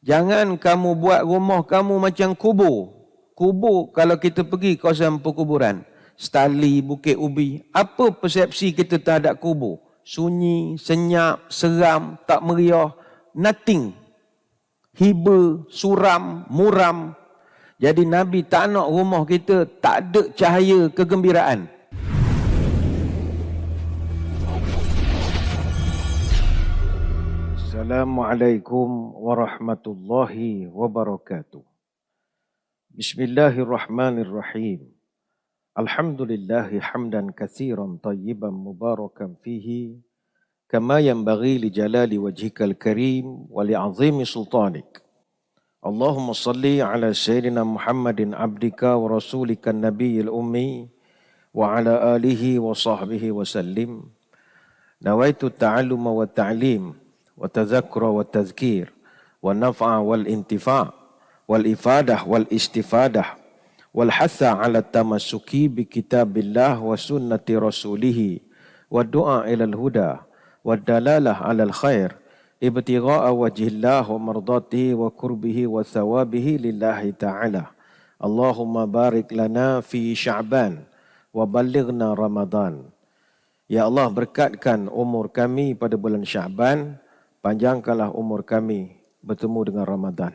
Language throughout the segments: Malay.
Jangan kamu buat rumah kamu macam kubur. Kubur kalau kita pergi kawasan perkuburan, Stali, Bukit Ubi, apa persepsi kita terhadap kubur? Sunyi, senyap, seram, tak meriah, nothing. Hiba, suram, muram. Jadi Nabi tak nak rumah kita tak ada cahaya kegembiraan. Assalamualaikum warahmatullahi wabarakatuh. Bismillahirrahmanirrahim. Alhamdulillahi hamdan katsiran tayyiban mubarakan fihi kama yanbaghi li jalali wajhikal karim wa li 'azimi sultanik. Allahumma salli ala sayyidina Muhammadin abdika wa rasulika nabiyil ummi wa ala alihi wa sahbihi wa sallim. Nawaitu ta'alluma wa ta'lim wa tadhakkura wa tadhkir wa naf'a wal intifa' wal ifadah wal istifadah wal hatha ala tamassuki bi kitabillah wa sunnati rasulih wa du'a ilal huda wa dalalah alal khair ibtigha'a wajhillah wa mardatihi wa kurbihi wa thawabihi lillahi ta'ala. Allahumma barik lana fi Sya'ban wa ballighna Ramadan. Ya Allah, berkatkan umur kami pada bulan Sya'ban, panjangkanlah umur kami bertemu dengan Ramadan.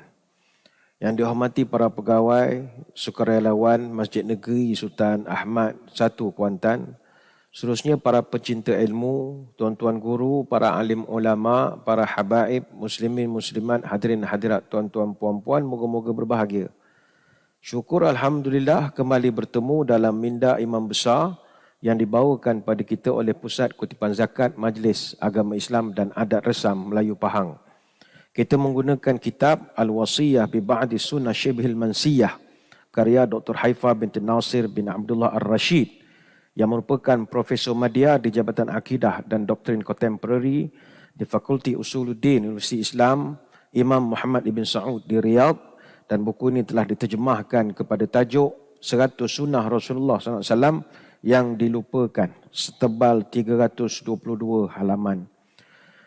Yang dihormati para pegawai, sukarelawan Masjid Negeri Sultan Ahmad 1 Kuantan, seterusnya para pecinta ilmu, tuan-tuan guru, para alim ulama, para habaib, muslimin muslimat, hadirin hadirat, tuan-tuan puan-puan, moga-moga berbahagia. Syukur Alhamdulillah kembali bertemu dalam minda imam besar yang dibawakan pada kita oleh Pusat Kutipan Zakat Majlis Agama Islam dan Adat Resam Melayu Pahang. Kita menggunakan kitab Al-Wasiyah bi Ba'di Sunnah Syibhil Mansiyah karya Dr. Haifa binti Nasir bin Abdullah Ar-Rashid yang merupakan Profesor Madya di Jabatan Akidah dan Doktrin Kontemporari di Fakulti Usuluddin Universiti Islam Imam Muhammad Ibn Saud di Riyadh, dan buku ini telah diterjemahkan kepada tajuk 100 Sunnah Rasulullah SAW yang dilupakan, setebal 322 halaman.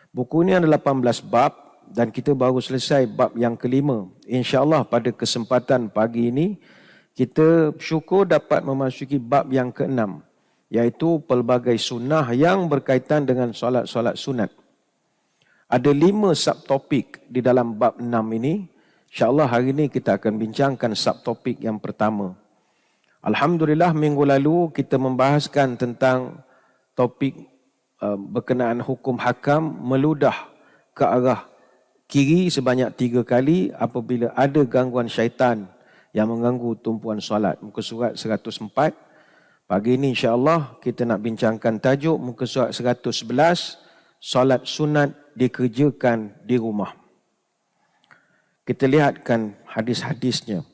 Buku ini ada 18 bab dan kita baru selesai bab yang kelima. InsyaAllah pada kesempatan pagi ini kita syukur dapat memasuki bab yang keenam, iaitu pelbagai sunnah yang berkaitan dengan solat-solat sunat. Ada 5 subtopik di dalam bab 6 ini. InsyaAllah hari ini kita akan bincangkan subtopik yang pertama. Alhamdulillah minggu lalu kita membahaskan tentang topik berkenaan hukum hakam meludah ke arah kiri sebanyak 3 kali apabila ada gangguan syaitan yang mengganggu tumpuan solat. Muka surat 104. Pagi ini insya-Allah kita nak bincangkan tajuk muka surat 111, solat sunat dikerjakan di rumah. Kita lihatkan hadis-hadisnya.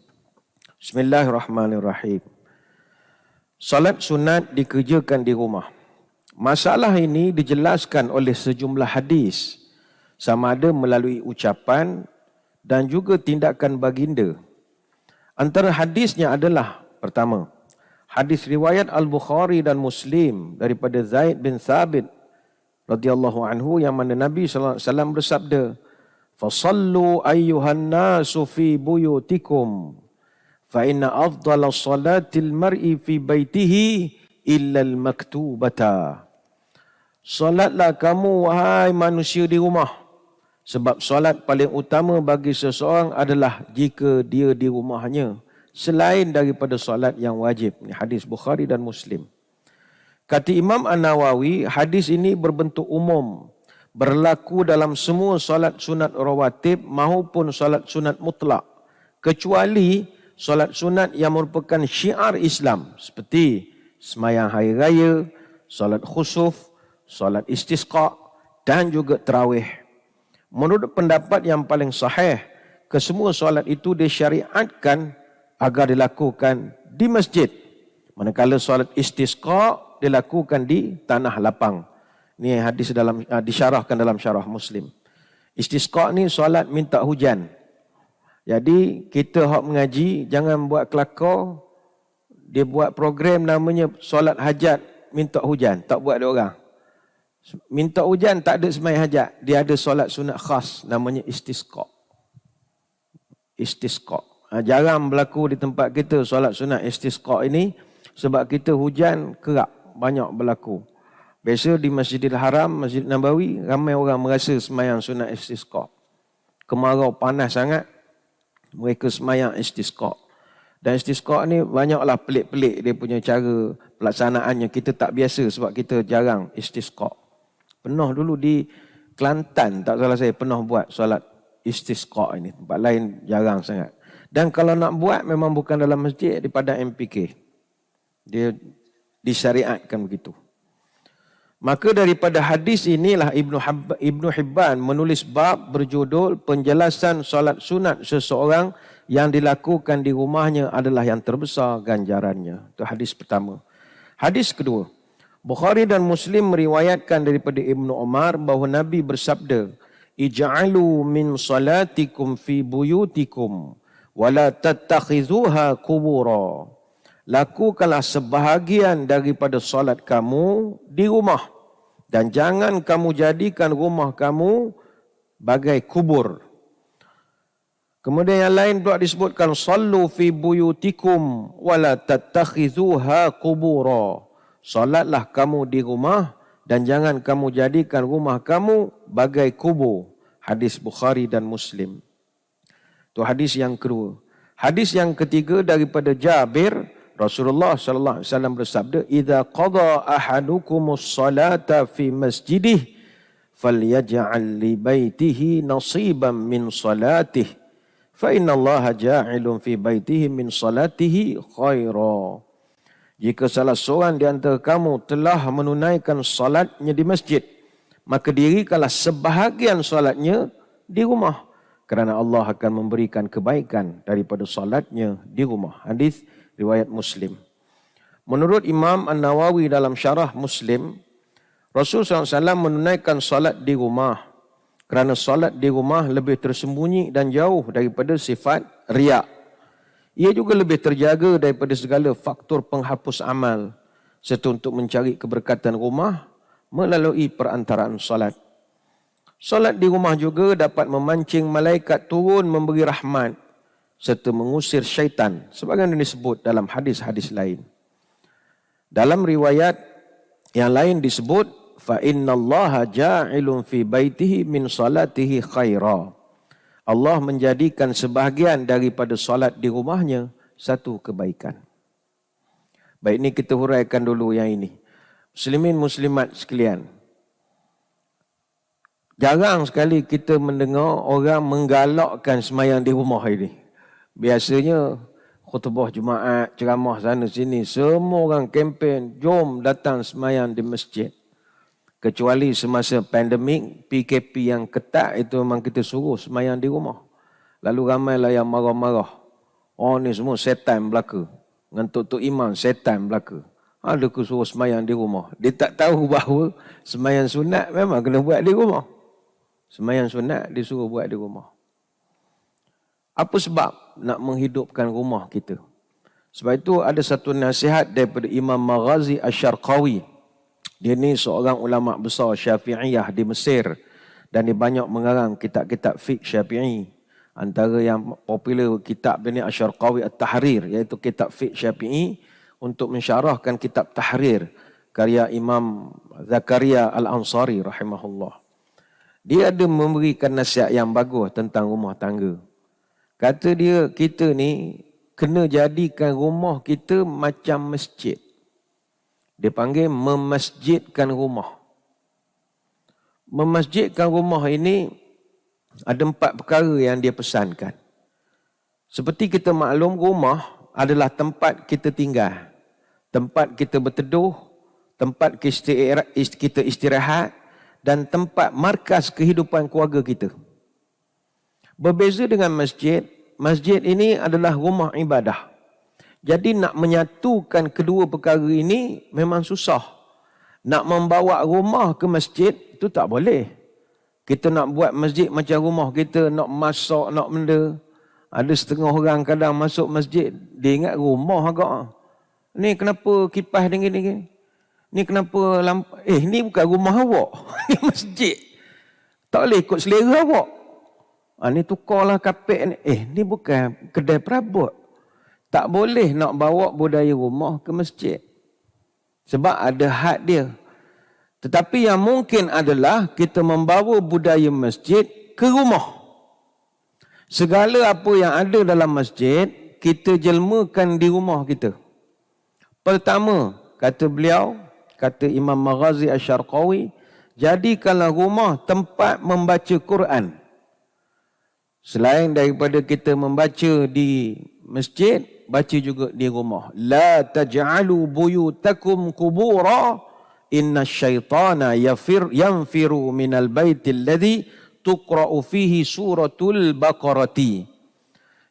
Bismillahirrahmanirrahim. Salat sunat dikerjakan di rumah. Masalah ini dijelaskan oleh sejumlah hadis, sama ada melalui ucapan dan juga tindakan baginda. Antara hadisnya adalah, pertama, hadis riwayat Al-Bukhari dan Muslim daripada Zaid bin Thabit radhiyallahu anhu yang mana Nabi sallallahu alaihi wasallam bersabda, "Fasallu ayyuhan nasu fi buyutikum fa inna afdala salatil mar'i fi baitihi illa al-maktubata." Salatlah kamu wahai manusia di rumah, sebab salat paling utama bagi seseorang adalah jika dia di rumahnya, selain daripada salat yang wajib. Ini hadis Bukhari dan Muslim. Kata Imam An-Nawawi, hadis ini berbentuk umum, berlaku dalam semua salat sunat rawatib maupun salat sunat mutlak, kecuali solat sunat yang merupakan syiar Islam seperti sembahyang hari raya, solat khusuf, solat istisqa dan juga tarawih. Menurut pendapat yang paling sahih, kesemua solat itu disyariatkan agar dilakukan di masjid, manakala solat istisqa dilakukan di tanah lapang. Ini hadis disyarahkan dalam syarah Muslim. Istisqa ni solat minta hujan. Jadi kita hak mengaji jangan buat kelakar, dia buat program namanya solat hajat minta hujan, tak buat dia orang. Minta hujan tak ada sembahyang hajat, dia ada solat sunat khas namanya istisqa. istisqa. Jarang berlaku di tempat kita solat sunat istisqa ini sebab kita hujan kerap banyak berlaku. Biasa di Masjidil Haram, Masjid Nabawi, ramai orang merasa semayang sunat istisqa. Kemarau panas sangat, mereka semayang istisqa. Dan istisqa ni banyaklah pelik-pelik dia punya cara pelaksanaannya. Kita tak biasa sebab kita jarang istisqa. Pernah dulu di Kelantan, tak salah saya, pernah buat solat istisqa ini. Tempat lain jarang sangat. Dan kalau nak buat memang bukan dalam masjid, di padang MPK. Dia disyariatkan begitu. Maka daripada hadis inilah Ibnu Hibban menulis bab berjudul penjelasan solat sunat seseorang yang dilakukan di rumahnya adalah yang terbesar ganjarannya. Itu hadis pertama. Hadis kedua. Bukhari dan Muslim meriwayatkan daripada Ibnu Umar bahawa Nabi bersabda, "Ij'alu min salatikum fi buyutikum wa la tattakhizuha qubura." Lakukanlah sebahagian daripada solat kamu di rumah dan jangan kamu jadikan rumah kamu bagai kubur. Kemudian yang lain pula disebutkan sallu fi buyutikum wala tattakhizuha qubura. Solatlah kamu di rumah dan jangan kamu jadikan rumah kamu bagai kubur. Hadis Bukhari dan Muslim. Itu hadis yang kedua. Hadis yang ketiga daripada Jabir, Rasulullah sallallahu alaihi wasallam bersabda, "Idza qada ahadukumus salata fi masjidih falyaj'al li baitihi nasiban min salatihi fa innallaha ja'ilun fi baitihi min salatihi khaira." Jika salah seorang di antara kamu telah menunaikan salatnya di masjid, maka dirikanlah sebahagian salatnya di rumah, kerana Allah akan memberikan kebaikan daripada salatnya di rumah. Hadis riwayat Muslim. Menurut Imam An-Nawawi dalam syarah Muslim, Rasulullah SAW menunaikan salat di rumah kerana salat di rumah lebih tersembunyi dan jauh daripada sifat riak. Ia juga lebih terjaga daripada segala faktor penghapus amal serta untuk mencari keberkatan rumah melalui perantaraan salat. Salat di rumah juga dapat memancing malaikat turun memberi rahmat serta mengusir syaitan sebagaimana disebut dalam hadis-hadis lain. Dalam riwayat yang lain disebut fa innallaha ja'ilun fi baitihi min salatihi khaira. Allah menjadikan sebahagian daripada solat di rumahnya satu kebaikan. Baik, ini kita huraikan dulu yang ini. Muslimin muslimat sekalian, jarang sekali kita mendengar orang menggalakkan semayang di rumah ini. Biasanya khutbah Jumaat, ceramah sana sini, semua orang kempen, jom datang semayang di masjid. Kecuali semasa pandemik, PKP yang ketat itu memang kita suruh semayang di rumah. Lalu ramailah yang marah-marah. Oh ni semua setan belaka. Dengan Tok Imam setan belaka. Ada ke suruh semayang di rumah. Dia tak tahu bahawa semayang sunat memang kena buat di rumah. Semayang sunat disuruh buat di rumah. Apa sebab nak menghidupkan rumah kita? Sebab itu ada satu nasihat daripada Imam Maghazi Asy-Syarqawi. Dia ni seorang ulama besar Syafi'iyah di Mesir dan dia banyak mengarang kitab-kitab fiqh Syafi'i. Antara yang popular kitab dia ni Asy-Syarqawi At-Tahrir, iaitu kitab fiqh Syafi'i untuk mensyarahkan kitab Tahrir karya Imam Zakaria Al-Ansari rahimahullah. Dia ada memberikan nasihat yang bagus tentang rumah tangga. Kata dia, kita ni kena jadikan rumah kita macam masjid. Dia panggil memasjidkan rumah. Memasjidkan rumah ini ada 4 perkara yang dia pesankan. Seperti kita maklum, rumah adalah tempat kita tinggal. Tempat kita berteduh, tempat kita istirahat dan tempat markas kehidupan keluarga kita. Berbeza dengan masjid, masjid ini adalah rumah ibadah. Jadi nak menyatukan kedua perkara ini memang susah. Nak membawa rumah ke masjid itu tak boleh. Kita nak buat masjid macam rumah kita, nak masak, nak benda. Ada setengah orang kadang masuk masjid, dia ingat rumah agak. Ni kenapa kipas dingin-dingin? Ni kenapa lampu? Ni bukan rumah awak. Ni masjid. Tak boleh ikut selera awak. Ni tukarlah kapek ni. Ni bukan kedai perabot. Tak boleh nak bawa budaya rumah ke masjid. Sebab ada had dia. Tetapi yang mungkin adalah kita membawa budaya masjid ke rumah. Segala apa yang ada dalam masjid, kita jelmakan di rumah kita. Pertama, kata beliau, kata Imam Maghazi Asy-Syarqawi, jadikanlah rumah tempat membaca Quran. Selain daripada kita membaca di masjid, baca juga di rumah. La taj'alu buyutakum qubura inna syaitana yanfiru minal baitil ladzi tuqra'u fihi suratul baqarati.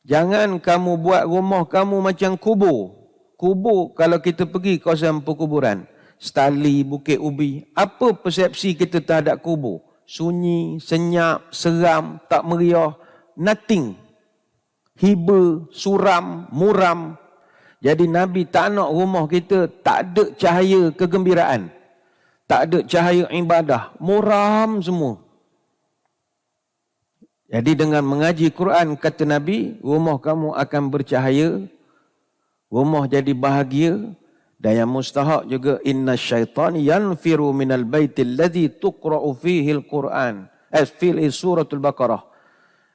Jangan kamu buat rumah kamu macam kubur. Kubur kalau kita pergi kawasan perkuburan, Stali, Bukit Ubi, apa persepsi kita terhadap kubur? Sunyi, senyap, seram, tak meriah, nothing. Hiba, suram, muram. Jadi Nabi tak nak rumah kita tak ada cahaya kegembiraan. Tak ada cahaya ibadah. Muram semua. Jadi dengan mengaji Quran, kata Nabi, rumah kamu akan bercahaya. Rumah jadi bahagia. Dan yang mustahak juga, inna syaitan yanfiru minal baitil ladzi tuqra'u fihi al-Quran. Fil suratul Baqarah.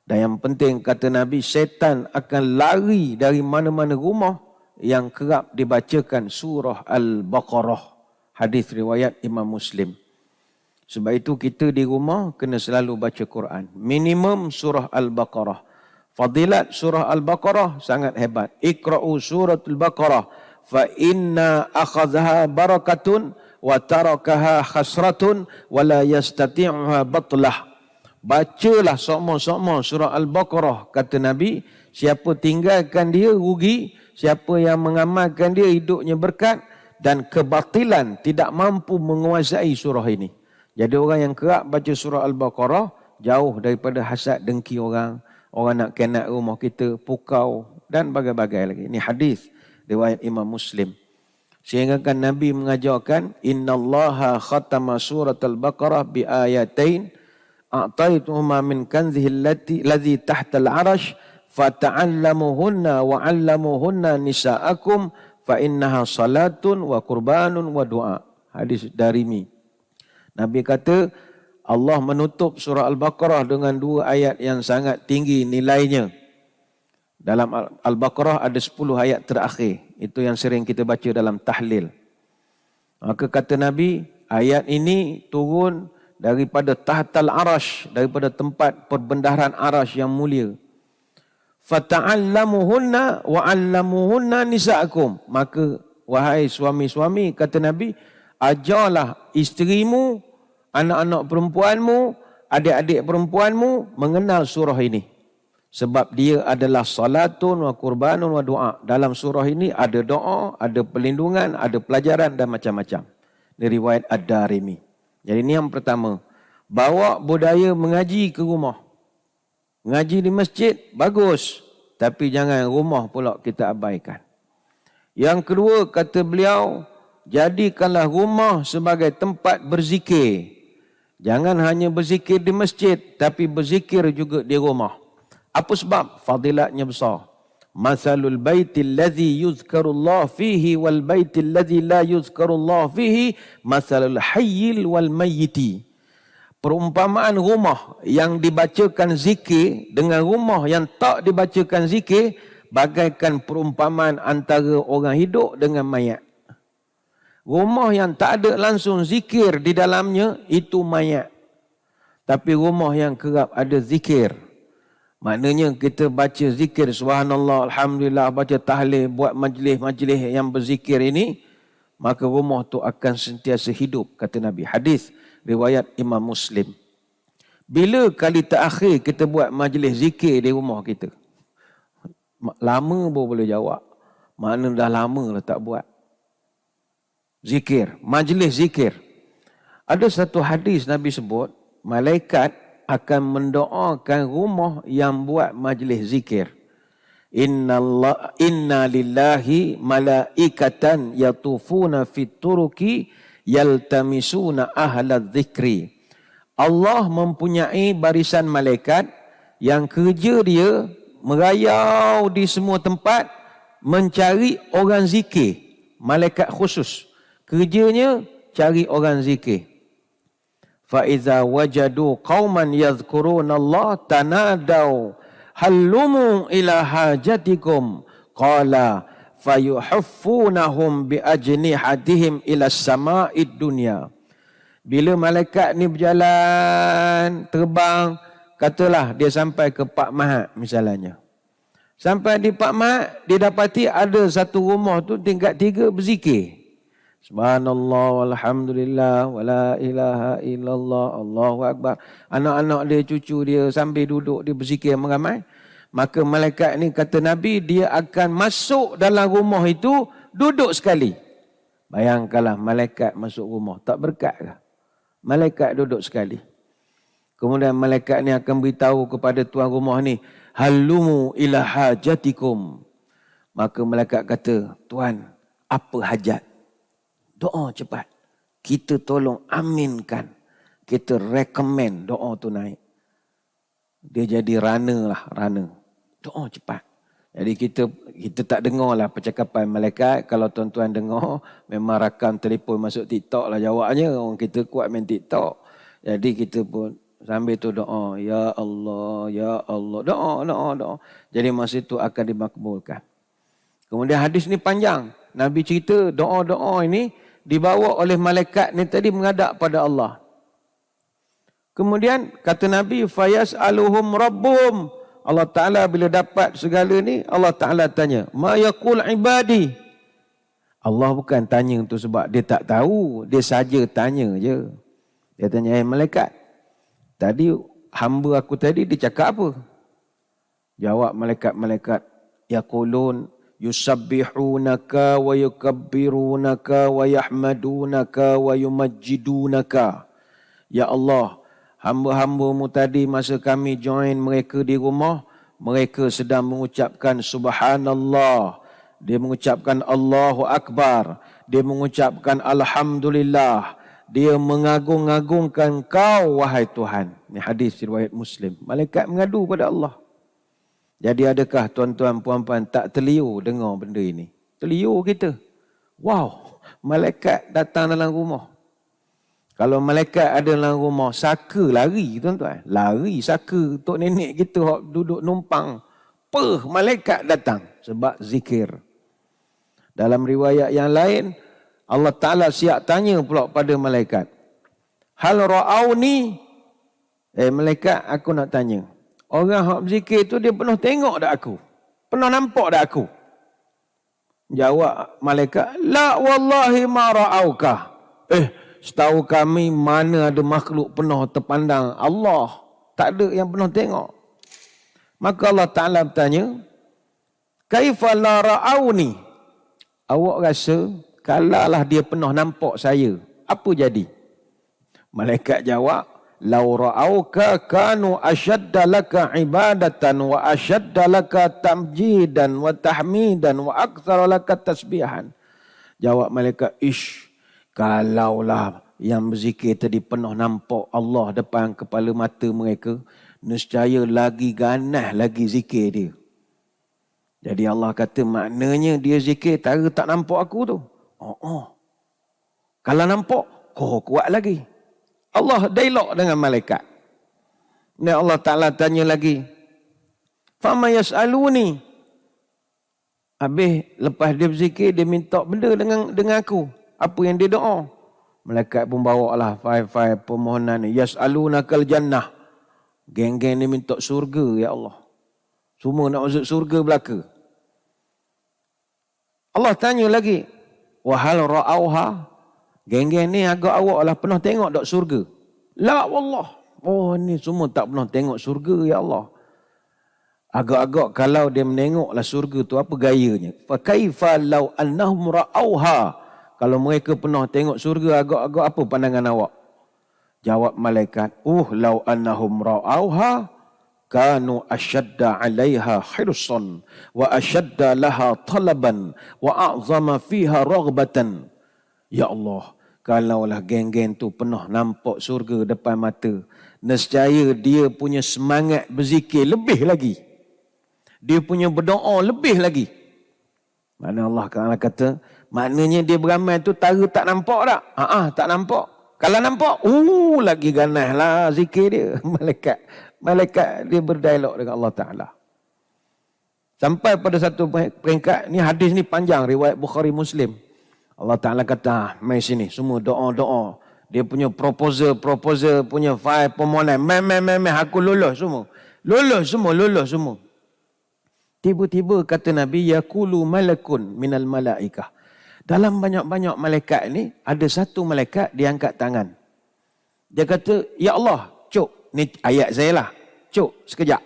Dan yang penting, kata Nabi, syaitan akan lari dari mana-mana rumah yang kerap dibacakan surah Al-Baqarah. Hadis riwayat Imam Muslim. Sebab itu kita di rumah kena selalu baca Quran. Minimum surah Al-Baqarah. Fadilat surah Al-Baqarah sangat hebat. Iqra'u suratul Baqarah fa inna akhadhaha barakatun wa tarakaha khasratun wa la yastati'uha batlah. Bacalah sokmo-sokmo surah Al-Baqarah, kata Nabi. Siapa tinggalkan dia rugi, siapa yang mengamalkan dia hidupnya berkat, dan kebatilan tidak mampu menguasai surah ini. Jadi orang yang kerap baca surah Al-Baqarah jauh daripada hasad dengki orang nak kenat rumah kita, pukau dan bagai-bagai lagi. Ini hadis riwayat Imam Muslim. Sehingga kan Nabi mengajarkan, innallaha khatama surat Al-Baqarah bi ayatain a'taituhuma min kanzihi alladhi tahta al-'arash fata'allamuhunna wa 'allamuhunna nisa'akum fa innaha salatun wa qurbanun wa du'a. Hadis Darimi. Nabi kata Allah menutup surah Al-Baqarah dengan dua ayat yang sangat tinggi nilainya. Dalam Al-Baqarah ada 10 ayat terakhir. Itu yang sering kita baca dalam tahlil. Maka kata Nabi, ayat ini turun daripada tahtal arash, daripada tempat perbendaharaan arash yang mulia. Fata'allamuhunna wa 'allamuhunna nisa'akum. Maka wahai suami-suami, kata Nabi, ajarlah isterimu, anak-anak perempuanmu, adik-adik perempuanmu mengenal surah ini. Sebab dia adalah salatun wa qurbanun wa du'a. Dalam surah ini ada doa, ada perlindungan, ada pelajaran dan macam-macam. Ini riwayat Ad-Darimi. Jadi ini yang pertama. Bawa budaya mengaji ke rumah. Ngaji di masjid, bagus. Tapi jangan rumah pula kita abaikan. Yang kedua, kata beliau, jadikanlah rumah sebagai tempat berzikir. Jangan hanya berzikir di masjid, tapi berzikir juga di rumah. Apa sebab? Fadilatnya besar. Mathalul baitil ladzi yuzkarullah fihi wal baitil ladzi la yuzkarullah fihi mathalul hayyil wal mayyiti. Perumpamaan rumah yang dibacakan zikir dengan rumah yang tak dibacakan zikir bagaikan perumpamaan antara orang hidup dengan mayat. Rumah yang tak ada langsung zikir di dalamnya itu mayat. Tapi rumah yang kerap ada zikir, maknanya kita baca zikir subhanallah, alhamdulillah, baca tahlil, buat majlis-majlis yang berzikir ini, maka rumah tu akan sentiasa hidup, kata Nabi. Hadis riwayat Imam Muslim. Bila kali terakhir kita buat majlis zikir di rumah kita? Lama pun boleh jawab. Makna dah lama lah tak buat. Zikir, majlis zikir. Ada satu hadis Nabi sebut, malaikat akan mendoakan rumah yang buat majlis zikir. Inna lillahi malaikatan yatufuna fit turuki yaltamisuna ahla dzikri. Allah mempunyai barisan malaikat yang kerja dia merayau di semua tempat mencari orang zikir, malaikat khusus. Kerjanya cari orang zikir. Fa iza wajadu qauman yadhkuruna Allah tanadaw hallumu ila hajatikum qala fayuhaffunahum bi ajnihatihim ila sama'id dunya. Bila malaikat ni berjalan terbang, katalah dia sampai ke Pak Mahat misalnya. Sampai di Pak Mahat, dia dapati ada satu rumah tu tingkat 3 berzikir. Subhanallah, walhamdulillah, wala ilaha illallah, Allahu Akbar. Anak-anak dia, cucu dia sambil duduk, dia berzikir ramai. Maka malaikat ni kata Nabi, dia akan masuk dalam rumah itu, duduk sekali. Bayangkanlah malaikat masuk rumah, tak berkat ke? Malaikat duduk sekali. Kemudian malaikat ni akan beritahu kepada tuan rumah ni, halumu ila hajatikum. Maka malaikat kata, tuan, apa hajat? Doa cepat. Kita tolong aminkan. Kita recommend doa tu naik. Dia jadi runner lah, runner. Doa cepat. Jadi kita tak dengar lah percakapan malaikat. Kalau tuan-tuan dengar, memang rakam telefon masuk TikTok lah jawabnya. Orang kita kuat main TikTok. Jadi kita pun sambil tu doa. Ya Allah, Ya Allah. Doa. Jadi masa itu akan dimakbulkan. Kemudian hadis ni panjang. Nabi cerita doa-doa ini dibawa oleh malaikat ni tadi menghadap pada Allah. Kemudian kata Nabi, fayas'aluhum rabbuhum. Allah Ta'ala bila dapat segala ni, Allah Ta'ala tanya, ma yaqul ibadi. Allah bukan tanya tu sebab dia tak tahu, dia saja tanya je. Dia tanya, malaikat, tadi hamba aku tadi dia cakap apa? Jawab malaikat-malaikat, yaqulun yusabbihunaka wa yukabbirunaka wa yahmadunaka wa yumajjidunaka. Ya Allah, hamba-hambamu tadi masa kami join mereka di rumah, mereka sedang mengucapkan subhanallah. Dia mengucapkan Allahu Akbar. Dia mengucapkan Alhamdulillah. Dia mengagung-agungkan kau, wahai Tuhan. Ini hadis riwayat Muslim. Malaikat mengadu pada Allah. Jadi adakah tuan-tuan puan-puan tak terliur dengar benda ini? Terliur kita. Wow, malaikat datang dalam rumah. Kalau malaikat ada dalam rumah, saka lari tuan-tuan. Lari saka tok nenek kita duduk numpang. Malaikat datang sebab zikir. Dalam riwayat yang lain, Allah Ta'ala siap tanya pula pada malaikat. Hal ra'auni? Malaikat, aku nak tanya. Orang yang berzikir tu dia pernah tengok tak aku? Pernah nampak tak aku? Jawab malaikat, la wallahi ma ra'auka. Setahu kami mana ada makhluk pernah terpandang Allah. Tak ada yang pernah tengok. Maka Allah Ta'ala bertanya, kaifa la ra'auni? Awak rasa, kalaulah dia pernah nampak saya, apa jadi? Malaikat jawab, lau ra'auka kanu ashadda laka ibadatan wa ashadda laka tamjidan wa tahmidan wa aktsara laka tasbihan. Jawab malaikat, kalaulah yang berzikir tadi pernah nampak Allah depan kepala mata mereka, nescaya lagi ganas lagi zikir dia. Jadi Allah kata maknanya dia zikir tara tak nampak aku tu. Kalau nampak, kuat lagi. Allah dialog dengan malaikat. Dan Allah Ta'ala tanya lagi, fama yas'aluni. Habis lepas dia berzikir, dia minta benda dengan aku. Apa yang dia doa? Malaikat pun bawa lah file permohonan ni. Yas'alunakal jannah. Geng-geng ni minta surga, ya Allah. Semua nak masuk surga belaka. Allah tanya lagi. Wahal ra'auha. Geng-geng ni agak awak lah pernah tengok tak surga? La wallah. Ni semua tak pernah tengok surga, ya Allah. Agak-agak kalau dia menengoklah surga tu, apa gayanya? Fa kaifa law annahum ra'auha. Kalau mereka pernah tengok surga, agak-agak apa pandangan awak? Jawab malaikat, law annahum ra'auha kanu ashadda 'alaiha hirsan wa ashadda laha talaban wa a'zama fiha raghbatan. Ya Allah, kalaulah geng-geng tu pernah nampak surga depan mata, nescaya dia punya semangat berzikir lebih lagi. Dia punya berdoa lebih lagi. Mana Allah Ta'ala kata, maknanya dia beramal tu tara tak nampak tak? Tak nampak. Kalau nampak, lagi ganas lah zikir dia. Malaikat dia berdialog dengan Allah Ta'ala. Sampai pada satu peringkat, ni hadis ni panjang, riwayat Bukhari Muslim. Allah Ta'ala kata, mai sini, semua doa-doa. Dia punya proposal punya file permohonan. Aku lulus semua. Lulus semua. Tiba-tiba kata Nabi, yaqulu malakun minal malaikah. Dalam banyak-banyak malaikat ni, ada satu malaikat dia angkat tangan. Dia kata, ya Allah, cuk, ni ayat saya lah. Cuk, sekejap.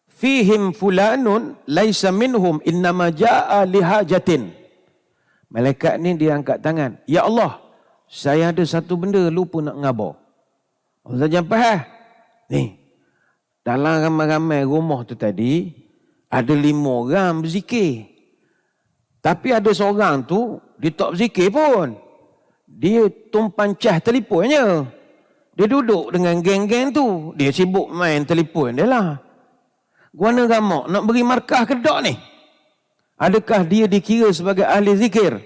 Fihim fulanun laisa minhum innama ja'a lihajatin. Malaikat ni dia angkat tangan. Ya Allah, saya ada satu benda lupa nak ngabar. Allah jangan ni, dalam ramai-ramai rumah tu tadi, ada 5 orang berzikir. Tapi ada seorang tu, dia tak berzikir pun. Dia tumpan cah telefonnya. Dia duduk dengan geng-geng tu. Dia sibuk main telefon dia lah. Guana gamak nak beri markah ke tak ni? Adakah dia dikira sebagai ahli zikir?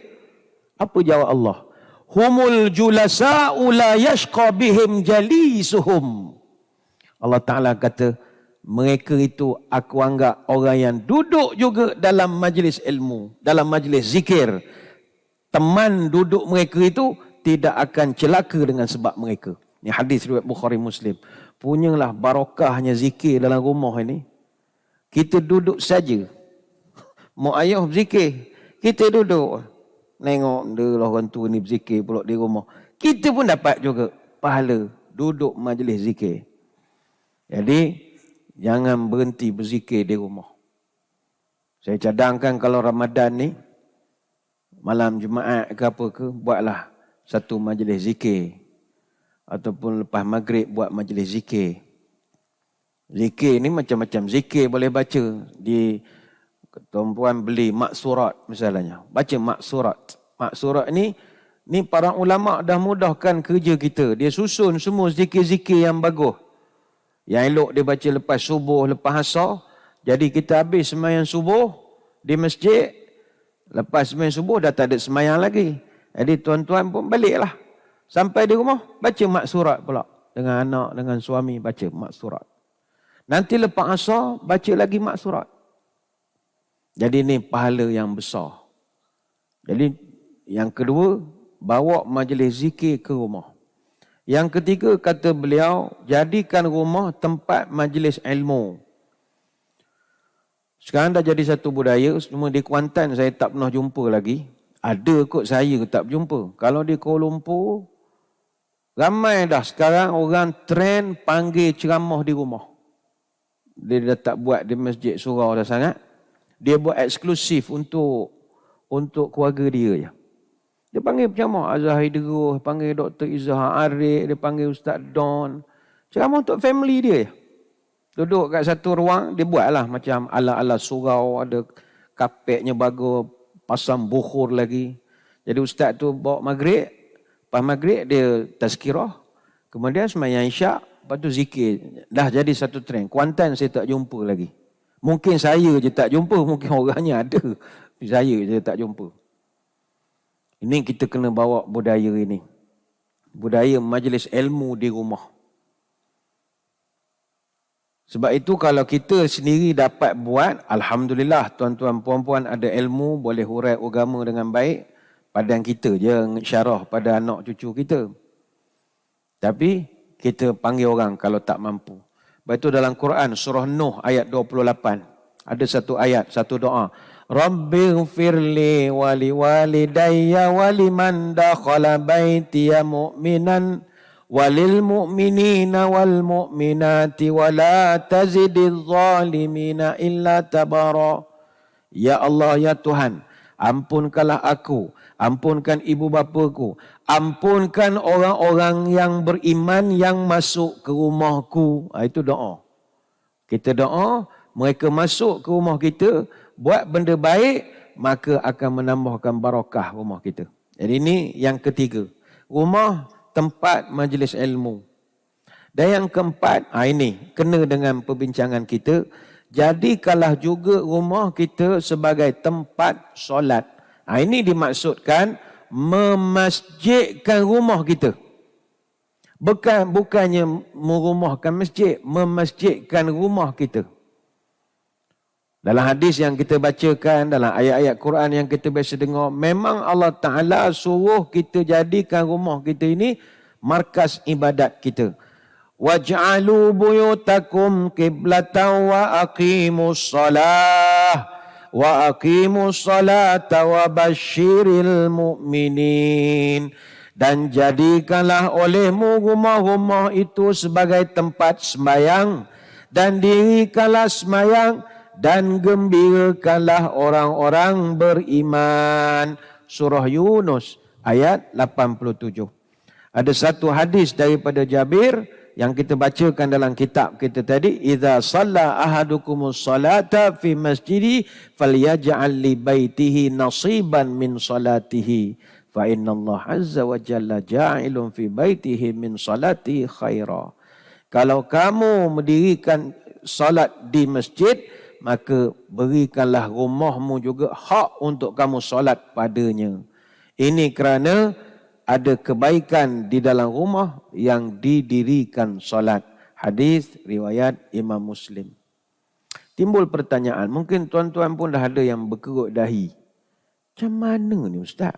Apa jawab Allah? Humul julasa'u la yashqa bihim jalisuhum. Allah Ta'ala kata, mereka itu aku anggap orang yang duduk juga dalam majlis ilmu, dalam majlis zikir. Teman duduk mereka itu tidak akan celaka dengan sebab mereka. Ini hadis riwayat Bukhari Muslim. Punyalah barakahnya zikir dalam rumah ini. Kita duduk saja. Mak ayah berzikir, kita duduk. Tengok dia lah orang tua ni berzikir pula di rumah. Kita pun dapat juga pahala duduk majlis zikir. Jadi jangan berhenti berzikir di rumah. Saya cadangkan kalau Ramadan ni, malam Jumaat ke apa ke, buatlah satu majlis zikir. Ataupun lepas maghrib buat majlis zikir. Zikir ni macam-macam zikir boleh baca. Tuan-puan beli maksurat misalnya. Baca maksurat. Maksurat ni para ulama' dah mudahkan kerja kita. Dia susun semua zikir-zikir yang bagus. Yang elok dia baca lepas subuh, lepas asar. Jadi kita habis sembahyang subuh di masjid. Lepas sembahyang subuh dah tak ada sembahyang lagi. Jadi tuan-tuan pun baliklah. Sampai di rumah, baca maksurat pula. Dengan anak, dengan suami, baca maksurat. Nanti lepas asar, baca lagi maksurat. Jadi ini pahala yang besar. Jadi yang kedua, bawa majlis zikir ke rumah. Yang ketiga, kata beliau, jadikan rumah tempat majlis ilmu. Sekarang dah jadi satu budaya, cuma di Kuantan saya tak pernah jumpa lagi. Ada kot saya tak jumpa. Kalau di Kuala Lumpur, ramai dah sekarang orang trend panggil ceramah di rumah. Dia dah tak buat di masjid surau dah sangat. Dia buat eksklusif untuk keluarga dia je. Dia panggil penceramah Azhar Hidruh, panggil Dr. Izzah Arif, dia panggil Ustaz Don. Ceramah untuk family dia je. Duduk kat satu ruang, dia buatlah macam ala-ala surau, ada kapetnya bagus, pasang bukhur lagi. Jadi ustaz tu bawa maghrib, lepas maghrib dia tazkirah, kemudian sembahyang isyak, lepas tu zikir. Dah jadi satu trend. Kuantan saya tak jumpa lagi. Mungkin saya je tak jumpa, mungkin orangnya ada. Saya je tak jumpa. Ini kita kena bawa budaya ini. Budaya majlis ilmu di rumah. Sebab itu kalau kita sendiri dapat buat, alhamdulillah tuan-tuan puan-puan ada ilmu, boleh hurai agama dengan baik, padan kita je syarah pada anak cucu kita. Tapi kita panggil orang kalau tak mampu. Sebab itu dalam Quran surah Nuh ayat 28 ada satu ayat, satu doa. Rabbighfirli wa liwalidayya wa liman dakhala baitiya mu'minan walil mu'minina wal mu'minati wa la tazidiz zalimina illa tabara. Ya Allah, ya Tuhan, ampunkanlah aku, ampunkan ibu bapaku, ampunkan orang-orang yang beriman yang masuk ke rumahku. Itu doa. Kita doa, mereka masuk ke rumah kita, buat benda baik, maka akan menambahkan barakah rumah kita. Jadi ini yang ketiga. Rumah tempat majlis ilmu. Dan yang keempat, ini kena dengan perbincangan kita. Jadikanlah juga rumah kita sebagai tempat solat. Ini dimaksudkan memasjidkan rumah kita. Bukannya merumahkan masjid, memasjidkan rumah kita. Dalam hadis yang kita bacakan, dalam ayat-ayat Quran yang kita biasa dengar, memang Allah Ta'ala suruh kita jadikan rumah kita ini markas ibadat kita. Waj'alu buyutakum qiblatan wa aqimus salah wa aqimus salata wa basyiril mu'minin. Dan jadikanlah olehmu rumah-rumah itu sebagai tempat sembahyang, dan dirikanlah sembahyang, dan gembirakanlah orang-orang beriman. Surah Yunus ayat 87. Ada satu hadis daripada Jabir yang kita bacakan dalam kitab kita tadi, idza shalla ahadukumus salata fi masjidi falyaj'al li baitihi nasiban min salatihi fa innallaha azza wa jalla ja'ilun fi baitihi min salati khaira. Kalau kamu mendirikan salat di masjid, maka berikanlah rumahmu juga hak untuk kamu solat padanya. Ini kerana ada kebaikan di dalam rumah yang didirikan solat. Hadis riwayat Imam Muslim. Timbul pertanyaan, mungkin tuan-tuan pun dah ada yang berkerut dahi. Macam mana ni Ustaz?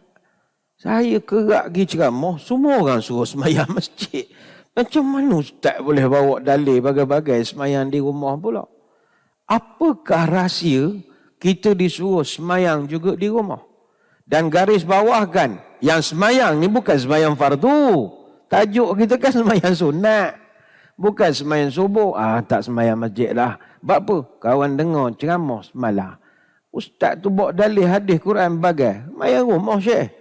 Saya kerak pergi ceramah, semua orang suruh semayang masjid. Macam mana Ustaz boleh bawa dalil bagai-bagai semayang di rumah pula? Apakah rahsia kita disuruh semayang juga di rumah? Dan garis bawah kan, yang semayang ni bukan semayang fardu. Tajuk kita kan semayang sunat. Bukan semayang subuh. Tak semayang masjid lah. Sebab apa? Kawan dengar ceramah semalam. Ustaz tu bawa dalil hadis Quran bagai. Semayang rumah Syekh.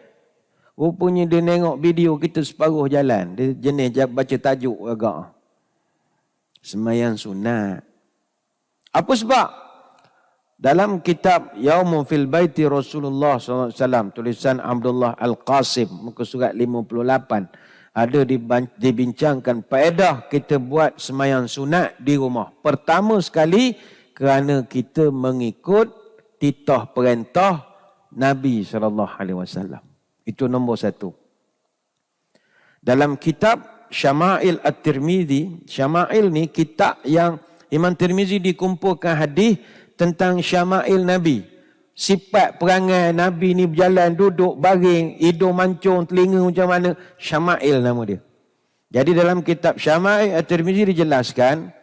Rupanya dia tengok video kita separuh jalan. Dia jenis baca tajuk agak. Semayang sunat. Apa sebab? Dalam kitab Yaumun fil Baiti Rasulullah SAW, tulisan Abdullah Al-Qasim, muka surat 58, ada dibincangkan faedah kita buat semayang sunat di rumah. Pertama sekali, kerana kita mengikut titah perintah Nabi SAW. Itu nombor satu. Dalam kitab Syama'il At-Tirmidzi, Syama'il ni kitab yang Imam Tirmizi dikumpulkan hadis tentang syama'il Nabi. Sifat perangai Nabi ni berjalan, duduk, baring, hidung mancung, telinga macam mana. Syama'il nama dia. Jadi dalam kitab Syama'il At-Tirmizi dijelaskan,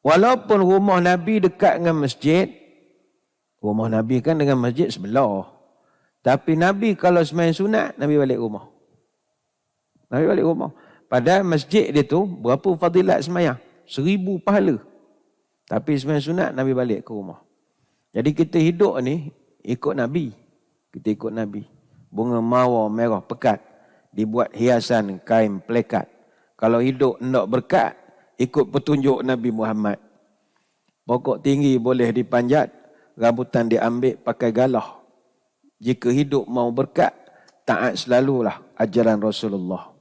walaupun rumah Nabi dekat dengan masjid, rumah Nabi kan dengan masjid sebelah. Tapi Nabi kalau sembahyang sunat, Nabi balik rumah. Nabi balik rumah. Padahal masjid dia tu, berapa fadilat sembahyang? 1000 pahala. Tapi sembahyang sunat, Nabi balik ke rumah. Jadi kita hidup ni ikut Nabi. Kita ikut Nabi. Bunga mawar merah pekat dibuat hiasan kain plekat. Kalau hidup hendak berkat, ikut petunjuk Nabi Muhammad. Pokok tinggi boleh dipanjat, rambutan diambil pakai galah. Jika hidup mau berkat, taat selalulah ajaran Rasulullah.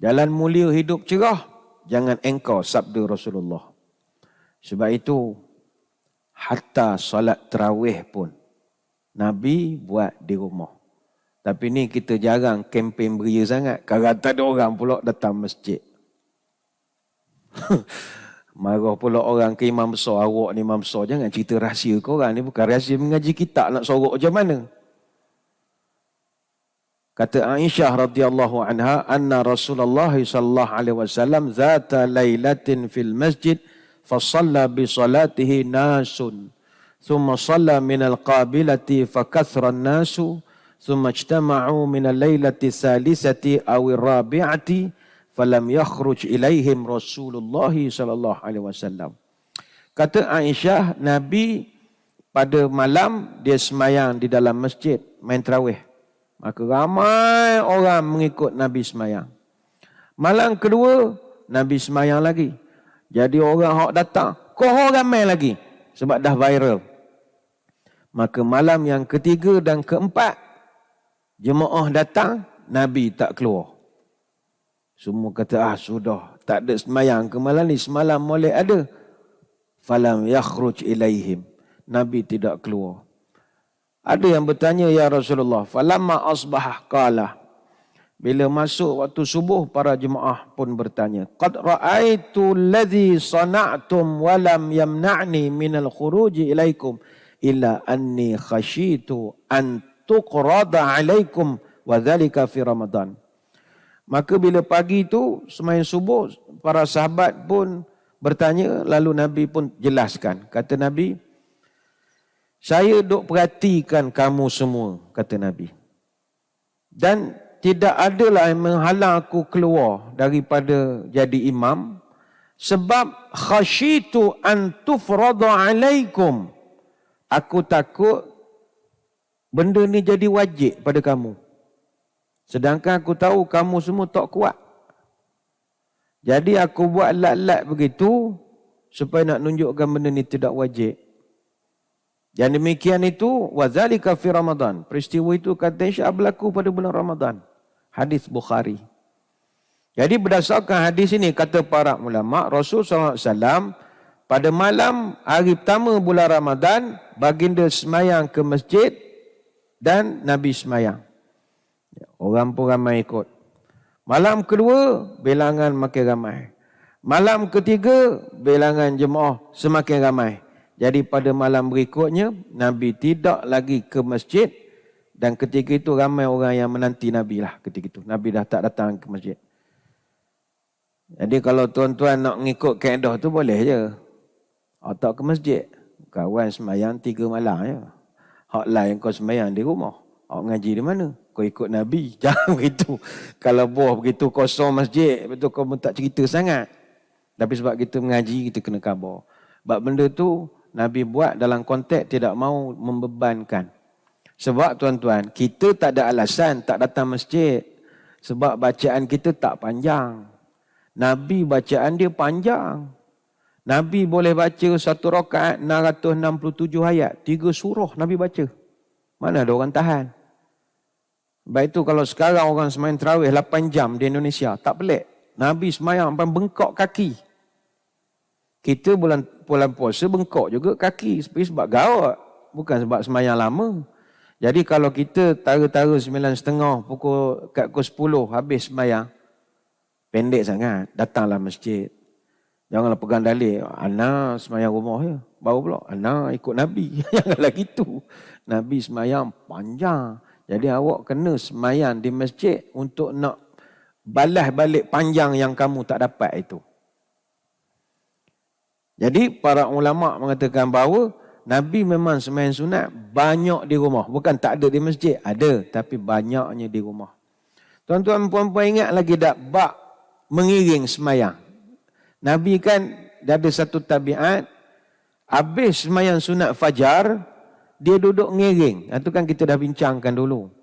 Jalan mulia hidup cerah, jangan engkau sabda Rasulullah. Sebab itu, hatta solat tarawih pun Nabi buat di rumah. Tapi ni kita jarang kempen beria sangat. Kalau tak ada orang pula datang masjid. Marah pula orang ke imam besar, awak ni imam besar. Jangan cerita rahsia kau orang ni. Bukan rahsia mengaji kitab nak sorok macam mana. Kata Aisyah radhiyallahu anha, anna Rasulullah sallallahu alaihi wasallam zata lailatin fil masjid fa shalla bi salatihi nasun thumma shalla min al-qabilati fa kathra an-nasu thumma ijtama'u min al-lailati salisati aw ar-rabi'ati falam yakhruj ilaihim Rasulullah sallallahu alaihi wasallam. Kata Aisyah, Nabi pada malam dia semayang di dalam masjid main tarawih. Maka ramai orang mengikut Nabi semayang. Malam kedua, Nabi semayang lagi. Jadi orang hak datang, kohor ramai lagi. Sebab dah viral. Maka malam yang ketiga dan keempat, jemaah datang, Nabi tak keluar. Semua kata, sudah, tak ada semayang ke malam ni, semalam molek ada. Falam yakhruj ilaihim. Nabi tidak keluar. Ada yang bertanya, ya Rasulullah, falamma asbah qala. Bila masuk waktu subuh, para jemaah pun bertanya, qad ra'aitu alladhi sana'tum wa lam yamna'ni minal khuruji ilaikum illa anni khashitu an tuqrada alaikum wa dhalika fi Ramadan. Maka bila pagi itu, semain subuh, para sahabat pun bertanya, lalu Nabi pun jelaskan. Kata Nabi, saya duk perhatikan kamu semua, kata Nabi. Dan tidak adalah yang menghalang aku keluar daripada jadi imam, sebab khasyitu an tufrada alaikum. Aku takut benda ni jadi wajib pada kamu. Sedangkan aku tahu kamu semua tak kuat. Jadi aku buat lat-lat begitu supaya nak tunjukkan benda ni tidak wajib. Yang demikian itu, wazalika fi Ramadan. Peristiwa itu kata Aisyah berlaku pada bulan Ramadan. Hadis Bukhari. Jadi berdasarkan hadis ini, kata para ulama, Rasul SAW pada malam hari pertama bulan Ramadan, baginda semayang ke masjid dan Nabi semayang. Orang pun ramai ikut. Malam kedua, bilangan makin ramai. Malam ketiga, bilangan jemaah semakin ramai. Jadi pada malam berikutnya, Nabi tidak lagi ke masjid. Dan ketika itu ramai orang yang menanti Nabi lah ketika itu. Nabi dah tak datang ke masjid. Jadi kalau tuan-tuan nak mengikut kaedah tu boleh je. Tak ke masjid. Kawan semayang 3 malam je. Hak lain kau semayang di rumah. Hak ngaji di mana? Kau ikut Nabi. Jangan begitu. Kalau begitu kosong masjid, betul kau pun tak cerita sangat. Tapi sebab kita mengaji, kita kena khabar. Sebab benda tu Nabi buat dalam konteks tidak mau membebankan. Sebab tuan-tuan, kita tak ada alasan tak datang masjid. Sebab bacaan kita tak panjang. Nabi bacaan dia panjang. Nabi boleh baca satu rakaat 667 ayat. 3 surah Nabi baca. Mana ada orang tahan? Baik itu kalau sekarang orang semain tarawih 8 jam di Indonesia, tak pelik. Nabi semayang sampai bengkok kaki. Kita bulan puasa bengkok juga kaki. Sebab gawat. Bukan sebab semayang lama. Jadi kalau kita tara-tara 9.30, pukul 10 habis semayang, pendek sangat, datanglah masjid. Janganlah pegang dalil, ana semayang rumah je. Baru pula, ana ikut Nabi. Janganlah gitu. Nabi semayang panjang. Jadi awak kena semayang di masjid untuk nak balas balik panjang yang kamu tak dapat itu. Jadi para ulama mengatakan bahawa Nabi memang semayang sunat banyak di rumah. Bukan tak ada di masjid. Ada. Tapi banyaknya di rumah. Tuan-tuan puan-puan ingat lagi tak bab mengiring semayang. Nabi kan ada satu tabiat. Habis semayang sunat fajar, dia duduk mengiring. Itu kan kita dah bincangkan dulu.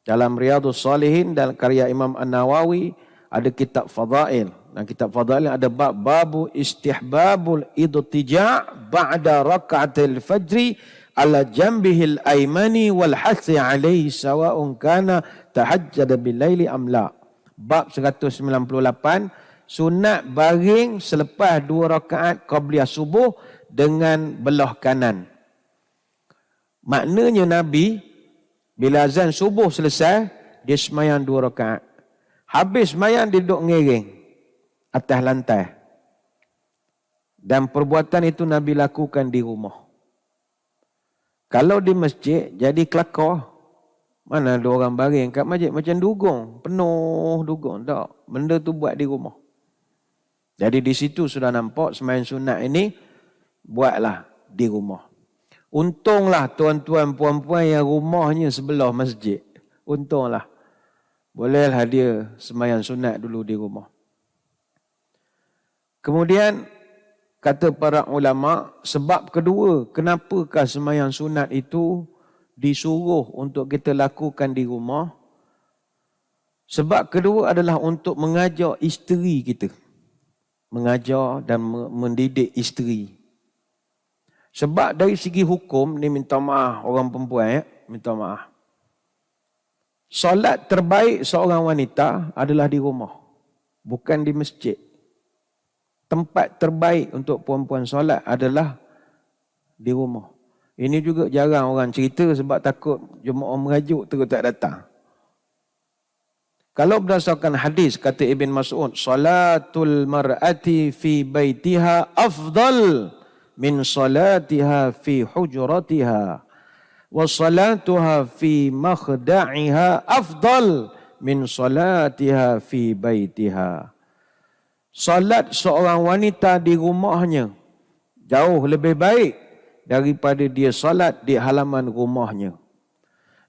Dalam Riyadhus Salihin, dalam karya Imam An-Nawawi, ada kitab Fadail. Dan kitab Fadail ada bab babu istihbabul idtija' ba'da raka'atil fajri ala jambihil aymani wal hathi alaihi sawa'un kana tahajjada bil laili am la. Bab 198, sunat baring selepas 2 rakaat qabliyah subuh dengan belah kanan. Maknanya Nabi bila azan subuh selesai, dia semayang 2 rakaat. Habis semayang dia duduk ngiring atas lantai. Dan perbuatan itu Nabi lakukan di rumah. Kalau di masjid, jadi kelakar. Mana ada orang baring kat masjid macam dugong. Penuh dugong. Tak. Benda tu buat di rumah. Jadi di situ sudah nampak sembahyang sunat ini buatlah di rumah. Untunglah tuan-tuan puan-puan yang rumahnya sebelah masjid. Untunglah. Bolehlah dia sembahyang sunat dulu di rumah. Kemudian kata para ulama, sebab kedua, kenapakah sembahyang sunat itu disuruh untuk kita lakukan di rumah? Sebab kedua adalah untuk mengajar isteri kita. Mengajar dan mendidik isteri. Sebab dari segi hukum, ni minta maaf orang perempuan, minta maaf. Solat terbaik seorang wanita adalah di rumah. bukan di masjid. Tempat terbaik untuk perempuan solat adalah di rumah. Ini juga jarang orang cerita sebab takut jemaah merajuk terus tak datang. Kalau berdasarkan hadis kata Ibn Mas'ud, salatul mar'ati fi baitiha afdal min salatiha fi hujratiha wa salatuha fi makhda'iha afdal min salatiha fi baitiha. Salat seorang wanita di rumahnya jauh lebih baik daripada dia salat di halaman rumahnya.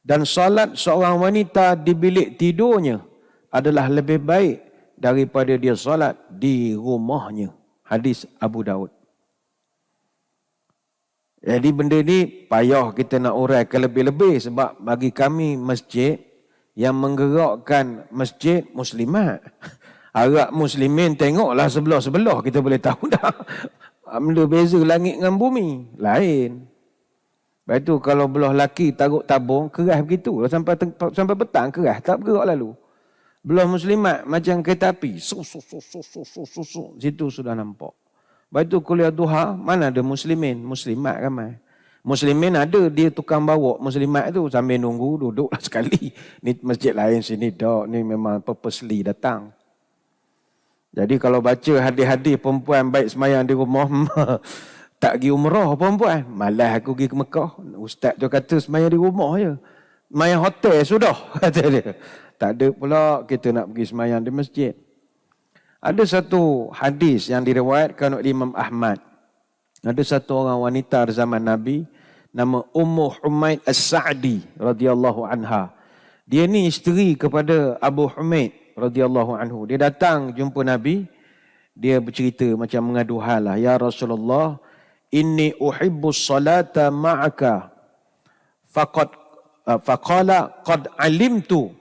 Dan salat seorang wanita di bilik tidurnya adalah lebih baik daripada dia salat di rumahnya. Hadis Abu Daud. Jadi benda ni payah kita nak uraikan lebih-lebih sebab bagi kami masjid yang menggerakkan masjid muslimat. Harap muslimin tengoklah sebelah-sebelah kita boleh tahu dah. Benda beza langit dengan bumi. Lain. Lepas tu kalau belah laki taruh tabung, keras begitu. Sampai petang keras, tak bergerak lalu. Belah muslimat macam kereta api. Situ sudah nampak. Lepas tu kuliah duha, mana ada muslimin? Muslimat ramai. Muslimin ada, dia tukang bawa muslimat tu sambil nunggu, duduklah sekali. Ni masjid lain sini dak, ni memang purposely datang. Jadi kalau baca hadis-hadis perempuan baik semayang di rumah, tak pergi umrah perempuan. Malas aku pergi ke Mekah. Ustaz tu kata semayang di rumah je. Semayang hotel sudah, kata dia. Tak ada pula kita nak pergi semayang di masjid. Ada satu hadis yang diriwayatkan oleh Imam Ahmad. Ada satu orang wanita di zaman Nabi, nama Ummu Humaid As-Sa'di radhiyallahu anha. Dia ni isteri kepada Abu Humaid radhiyallahu anhu. Dia datang jumpa Nabi, dia bercerita macam mengadu hal lah. Ya Rasulullah, inni uhibbus salata ma'aka. Faqala qad alimtu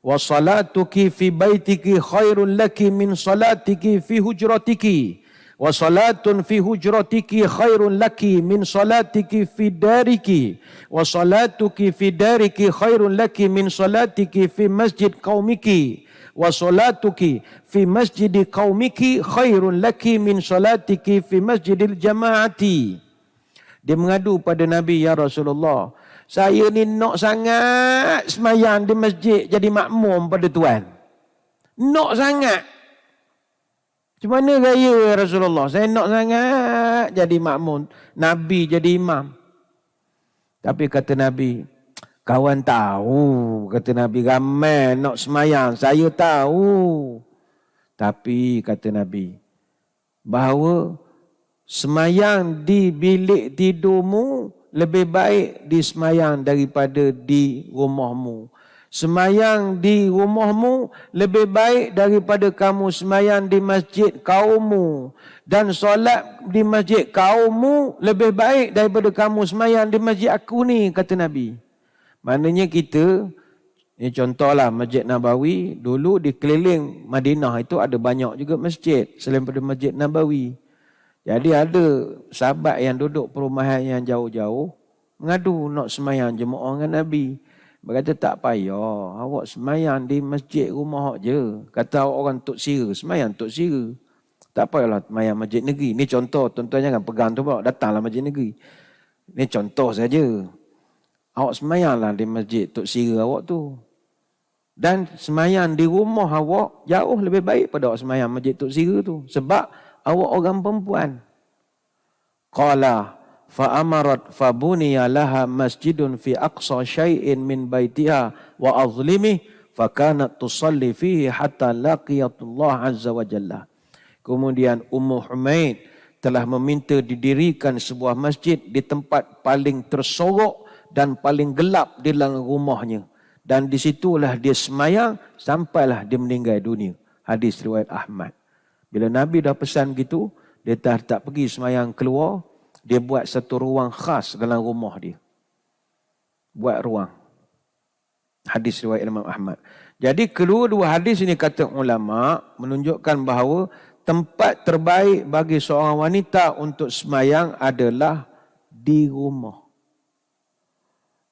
wa salatuki fi baitiki khairun laki min salatiki fi hujratiki wa salatun fi hujratiki khairun laki min salatiki fi dariki wa salatuki fi dariki khairun laki min salatiki fi masjid qaumiki wa salatuki fi masjidi qaumiki khairun laki min salatiki fi masjidil jamaati. Dia mengadu pada Nabi, ya Rasulullah, saya ni nak sangat semayang di masjid jadi makmum pada Tuan. Nak sangat. Macam mana gaya ya Rasulullah? Saya nak sangat jadi makmum. Nabi jadi imam. Tapi kata Nabi, kawan tahu, kata Nabi, ramai nak semayang. Saya tahu. Tapi kata Nabi, bahawa semayang di bilik tidurmu lebih baik di semayang daripada di rumahmu. Semayang di rumahmu lebih baik daripada kamu semayang di masjid kaummu. Dan solat di masjid kaummu lebih baik daripada kamu semayang di masjid aku ni, kata Nabi. Maknanya kita, ini contohlah Masjid Nabawi, dulu di keliling Madinah itu ada banyak juga masjid selain daripada Masjid Nabawi. Jadi ada sahabat yang duduk perumahan yang jauh-jauh, mengadu nak semayang jemaah dengan Nabi. Berkata tak payah, awak semayang di masjid rumah je. Kata orang Tok Sira, semayang Tok Sira. Tak payahlah semayang masjid negeri. Ni contoh, tuan-tuan jangan pegang tu pula, datanglah masjid negeri. Ni contoh saja. Awak semayanglah di masjid Tok Sira awak tu. Dan semayang di rumah awak jauh lebih baik pada awak semayang masjid Tok Sira tu. Sebab awak orang perempuan. Qala fa'amarat fabuniya laha masjidun fi aqsa syai'in min baitiha wa azlimih fakanat tusalli fihi hatta laqiyatullah azza wa jalla. Kemudian Ummu Humaid telah meminta didirikan sebuah masjid di tempat paling tersorok dan paling gelap di dalam rumahnya. Dan di situlah dia semayang sampailah dia meninggal dunia. Hadis riwayat Ahmad. Bila Nabi dah pesan gitu, dia tak pergi semayang keluar, dia buat satu ruang khas dalam rumah dia. Buat ruang. Hadis riwayat Imam Ahmad. Jadi kedua-dua hadis ini kata ulama menunjukkan bahawa tempat terbaik bagi seorang wanita untuk semayang adalah di rumah.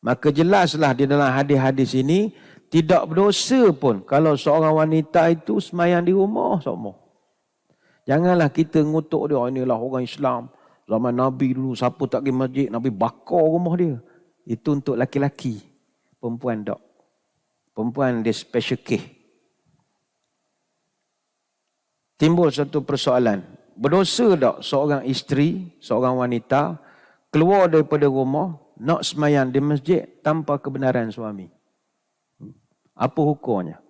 Maka jelaslah di dalam hadis-hadis ini Tidak berdosa pun kalau seorang wanita itu semayang di rumah semua. Janganlah kita ngutuk dia, inilah orang Islam. Zaman Nabi dulu, siapa tak pergi masjid, Nabi bakar rumah dia. Itu untuk laki-laki. Perempuan tak. Perempuan dia special case. Timbul satu persoalan. Berdosa tak seorang isteri, seorang wanita, keluar daripada rumah, nak semayang di masjid tanpa kebenaran suami? Apa hukumnya?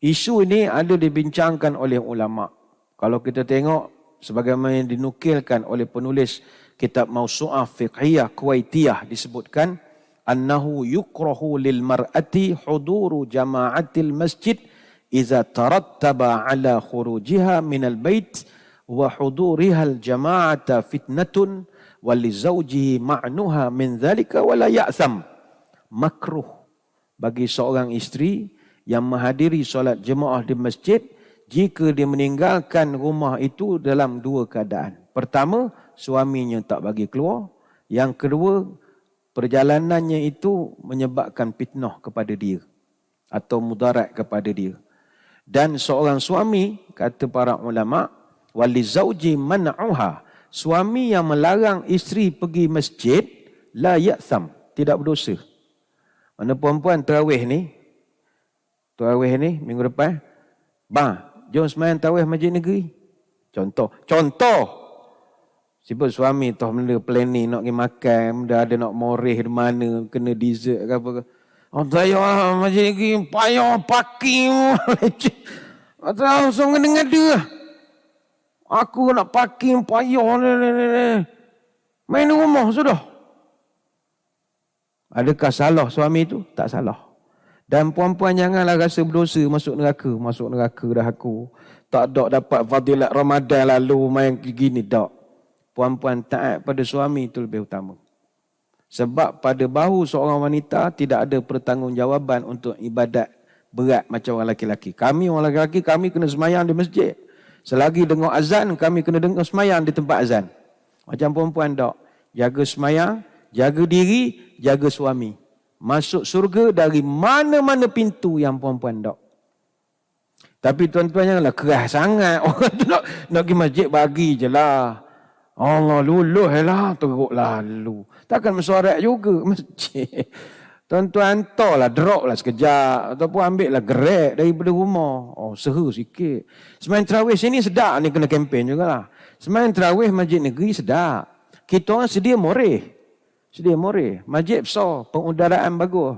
Isu ini ada dibincangkan oleh ulama. Kalau kita tengok, sebagaimana yang dinukilkan oleh penulis kitab Mawsu'ah Fiqhiyah Kuwaitiyah, disebutkan, annahu yukrahu lil mar'ati huduru jama'atil masjid iza tarattaba ala khurujiha minal bait wa huduriha al jama'ata fitnatun wa li zawjihi ma'nuha min dhalika wa la ya'tham. Makruh bagi seorang isteri yang menghadiri solat jemaah di masjid jika dia meninggalkan rumah itu dalam dua keadaan. Pertama, suaminya tak bagi keluar. Yang kedua, perjalanannya itu menyebabkan fitnah kepada dia atau mudarat kepada dia. Dan seorang suami, kata para ulama, wali zauji man'uha, suami yang melarang isteri pergi masjid, la ya'tham, tidak berdosa. Mana perempuan tarawih ni minggu depan, bang, jom sembahyang tarawih masjid negeri. Contoh. Sebab suami toh benda planning nak pergi makan, dah ada nak moreh di mana, kena dessert ke apa ke. Oh, saya masjid negeri payah parking. Langsung ngada-ngada. Aku nak parking payah. Main rumah sudah. Adakah salah suami itu? Tak salah. Dan puan-puan janganlah rasa berdosa masuk neraka. Masuk neraka dah aku. Tak dapat fadilat Ramadan lalu main gini. Tak. Puan-puan taat pada suami itu lebih utama. Sebab pada bahu seorang wanita tidak ada pertanggungjawaban untuk ibadat berat macam orang lelaki. Kami orang lelaki, kami kena semayang di masjid. Selagi dengar azan, kami kena dengar semayang di tempat azan. Macam perempuan tak. Jaga semayang, jaga diri, jaga suami. Masuk surga dari mana-mana pintu yang perempuan tak. Tapi tuan-tuan janganlah keras sangat. Orang tu nak pergi masjid, bagi je lah. Allah luluh lah, teruk lalu. Takkan mesuarat juga masjid. Tuan-tuan hantarlah, drop lah sekejap. Ataupun ambil lah Grab daripada rumah. Oh, seru sikit. Sembahyang tarawih sini sedap ni, kena kempen jugalah. Sembahyang tarawih masjid negeri sedap. Kita orang sedia moreh. Masjid besar, pengudaraan bagus.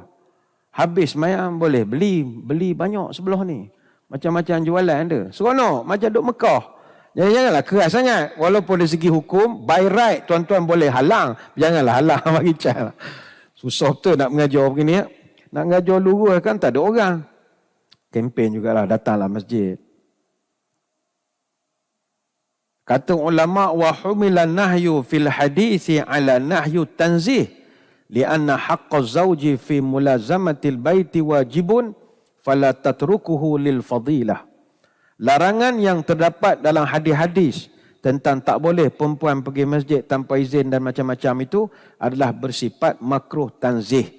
Habis sembahyang boleh beli banyak sebelah ni. Macam-macam jualan ada. Seronok, macam duk Mekah. Janganlah keras sangat. Walaupun dari segi hukum, by right tuan-tuan boleh halang. Janganlah halang bagi cara. Susah betul nak mengajar begini. Nak mengajar lurus kan tak ada orang. Kempen jugalah, datanglah masjid. Kata ulama, wa humilan nahyu fil hadisi ala nahyu tanzih lianna haqqa zawji fi mulazamatil baiti wajibun fala tatrukuhu lil fadilah. Larangan yang terdapat dalam hadis-hadis tentang tak boleh perempuan pergi masjid tanpa izin dan macam-macam itu adalah bersifat makruh tanzih.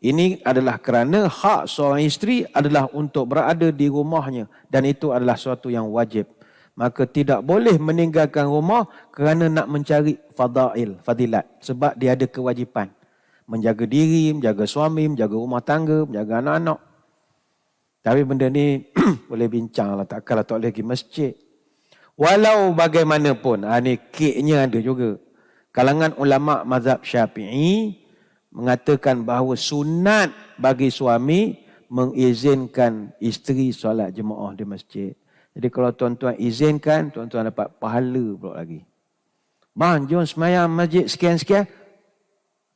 Ini adalah kerana hak seorang isteri adalah untuk berada di rumahnya dan itu adalah sesuatu yang wajib. Maka tidak boleh meninggalkan rumah kerana nak mencari fadilat. Sebab dia ada kewajipan. Menjaga diri, menjaga suami, menjaga rumah tangga, menjaga anak-anak. Tapi benda ni boleh bincang lah. Takkanlah tak boleh pergi masjid. Walau bagaimanapun. Ni keknya ada juga. Kalangan ulama' mazhab Syafi'i mengatakan bahawa sunat bagi suami mengizinkan isteri solat jemaah di masjid. Jadi kalau tuan-tuan izinkan, tuan-tuan dapat pahala pula lagi. Bang, jom semayang masjid sekian-sekian.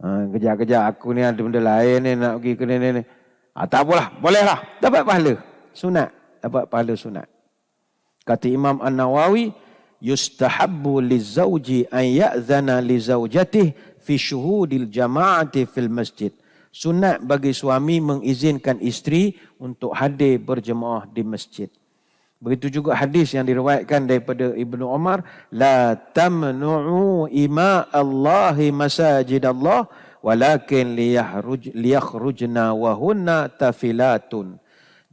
Kejap-kejap aku ni ada benda lain ni nak pergi ke ni. Tak apalah, bolehlah. Dapat pahala. Sunat. Dapat pahala sunat. Kata Imam An-Nawawi, yustahabbu lizawji an ya'zana lizawjatih fi syuhudil jama'ati fil masjid. Sunat bagi suami mengizinkan isteri untuk hadir berjemaah di masjid. Begitu juga hadis yang diriwayatkan daripada Ibnu Umar, la tamnu'u ima Allahi masajid Allah walakin liyakhrujna wa hunna tafilatun.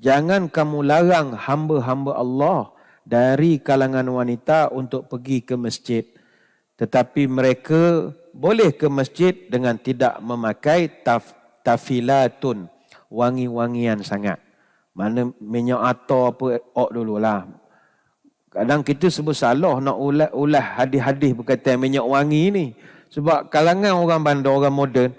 Jangan kamu larang hamba-hamba Allah dari kalangan wanita untuk pergi ke masjid. Tetapi mereka boleh ke masjid dengan tidak memakai tafilatun, wangi-wangian sangat. Mana minyak atar apa, dululah. Kadang kita sebut salah nak ulah hadis-hadis berkaitan minyak wangi ni. Sebab kalangan orang bandar, orang moden,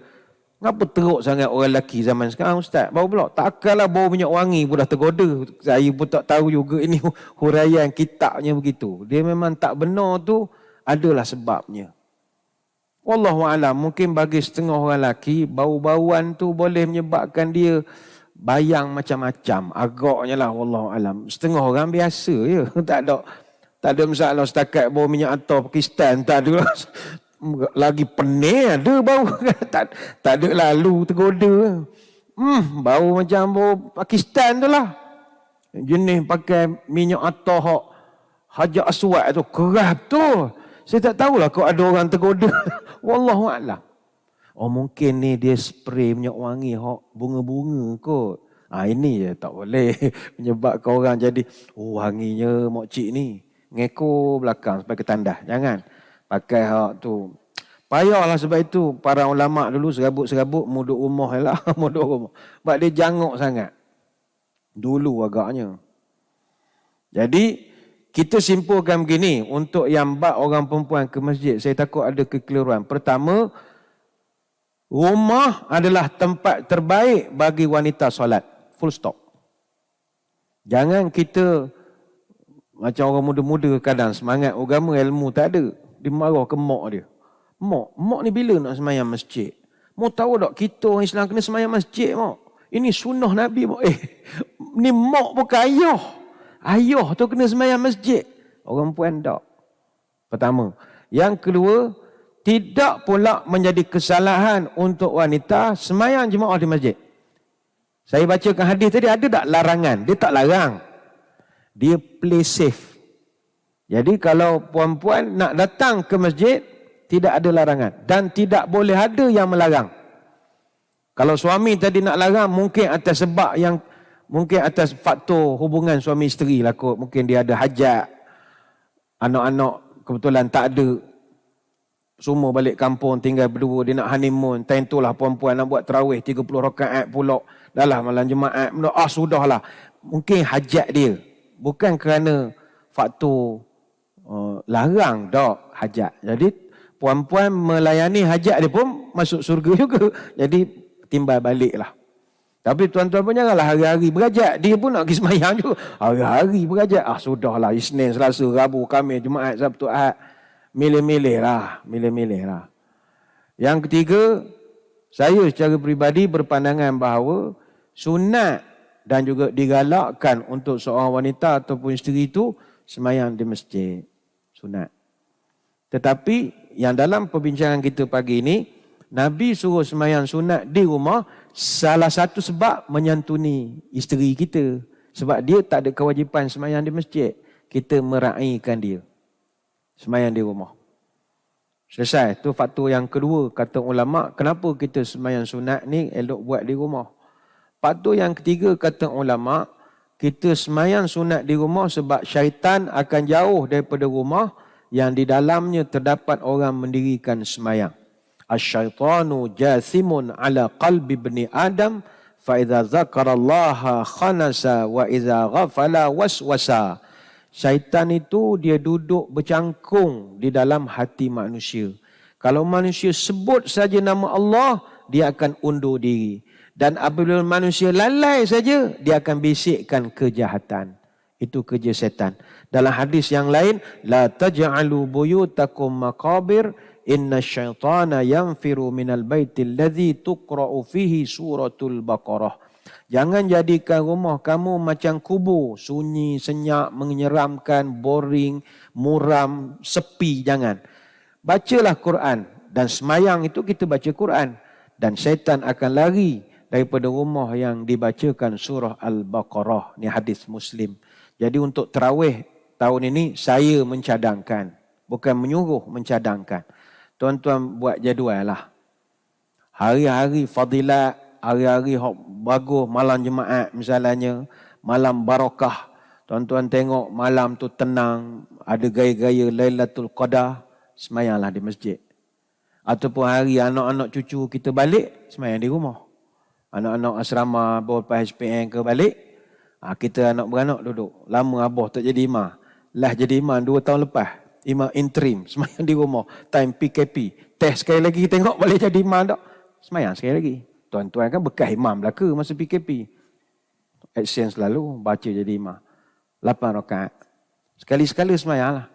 ngapa teruk sangat orang lelaki zaman sekarang, Ustaz? Baru pula, takkanlah bau minyak wangi pun dah tergoda. Saya pun tak tahu juga ini huraian kitabnya begitu. Dia memang tak benar tu, adalah sebabnya. Wallahualam, mungkin bagi setengah orang lelaki, bau-bauan tu boleh menyebabkan dia bayang macam-macam. Agaknya lah, wallahualam. Setengah orang biasa je. Tak ada masalah setakat bau minyak atar Pakistan. Tak ada lah. Lagi pening ada bau. tak ada lalu tergoda. Bau macam bau Pakistan tu lah. Jenis pakai minyak atar Hajar Aswad tu. Keras tu. Saya tak tahulah kalau ada orang tergoda. Wallahualam. Oh mungkin ni dia spray minyak wangi bunga-bunga kot. Ini je tak boleh menyebabkan orang jadi wanginya mokcik ni. Ngeko belakang sampai ke tandas. Jangan pakai tu. Payahlah sebab itu para ulama dulu serabut-serabut muduk rumah lah. Muduk rumah. Sebab dia janguk sangat. Dulu agaknya. Jadi kita simpulkan begini. Untuk yang bab orang perempuan ke masjid, saya takut ada kekeliruan. Pertama, rumah adalah tempat terbaik bagi wanita solat. Full stop. Jangan kita macam orang muda-muda kadang semangat agama ilmu tak ada. Dia marah ke mak dia. Mak ni bila nak semayang masjid? Mak tahu tak kita orang Islam kena semayang masjid, mak? Ini sunnah Nabi, mak. Ni mak bukan ayah. Ayah tu kena semayang masjid. Orang perempuan tak. Pertama. Yang kedua, tidak pula menjadi kesalahan untuk wanita semayang jemaah di masjid. Saya bacakan hadis tadi, ada tak larangan? Dia tak larang. Dia play safe. Jadi kalau puan-puan nak datang ke masjid, tidak ada larangan. Dan tidak boleh ada yang melarang. Kalau suami tadi nak larang, mungkin atas sebab yang, mungkin atas faktor hubungan suami isteri lah kot. Mungkin dia ada hajat. Anak-anak kebetulan tak ada. Semua balik kampung tinggal berdua, dia nak honeymoon. Time tu lah puan-puan nak buat tarawih 30 rakaat pula. Dah lah malam Jumaat. Sudahlah. Mungkin hajat dia. Bukan kerana faktor larang tak hajat. Jadi puan-puan melayani hajat dia pun masuk surga juga. Jadi timbal balik lah. Tapi tuan-tuan pun janganlah hari-hari berhajat. Dia pun nak pergi semayang juga. Hari-hari berhajat. Sudahlah. Isnin, Selasa, Rabu, Khamis, Jumaat, Sabtu, Ahad. Milih-milih lah. Yang ketiga, saya secara peribadi berpandangan bahawa sunat dan juga digalakkan untuk seorang wanita ataupun isteri itu semayang di masjid. Sunat. Tetapi yang dalam perbincangan kita pagi ini, Nabi suruh semayang sunat di rumah, salah satu sebab menyantuni isteri kita. Sebab dia tak ada kewajipan semayang di masjid. Kita meraihkan dia. Semayang di rumah. Selesai. Itu faktor yang kedua, kata ulama, kenapa kita semayang sunat ni elok buat di rumah. Faktor yang ketiga, kata ulama, kita semayang sunat di rumah sebab syaitan akan jauh daripada rumah yang di dalamnya terdapat orang mendirikan semayang. Asyaitanu jathimun ala qalbi bani Adam fa idza dzakarallaha khanasa wa idza ghafala waswasa. Syaitan itu dia duduk bercangkung di dalam hati manusia. Kalau manusia sebut saja nama Allah, dia akan undur diri. Dan apabila manusia lalai saja, dia akan bisikkan kejahatan. Itu kerja setan. Dalam hadis yang lain, la taj'alu buyutakum maqabir inna syaitana yanfiru minal baitil ladzi tuqra'u fihi suratul Baqarah. Jangan jadikan rumah kamu macam kubur, sunyi, senyap, menyeramkan, boring, muram, sepi, jangan. Bacalah Quran dan semayang itu kita baca Quran dan syaitan akan lari daripada rumah yang dibacakan surah Al-Baqarah. Ni hadis Muslim. Jadi untuk tarawih tahun ini saya mencadangkan, bukan menyuruh, mencadangkan. Tuan-tuan buat jadual lah. Hari-hari fadilat, hari-hari bagus, malam Jumaat misalnya, malam barakah. Tuan-tuan tengok malam tu tenang, ada gaya-gaya Lailatul Qadar, semayanglah di masjid. Ataupun hari anak-anak cucu kita balik, semayang di rumah. Anak-anak asrama bawa lepas HPN ke balik, kita anak beranak duduk. Lama abah tak jadi imam. Lah jadi imam 2 tahun lepas. Imam interim, semayang di rumah. Time PKP. Test sekali lagi tengok boleh jadi imam tak? Semayang sekali lagi. Tuan-tuan kan bekas imam belaka masa PKP. Action selalu, baca jadi imam. 8 rakaat. Sekali-sekala semayang lah.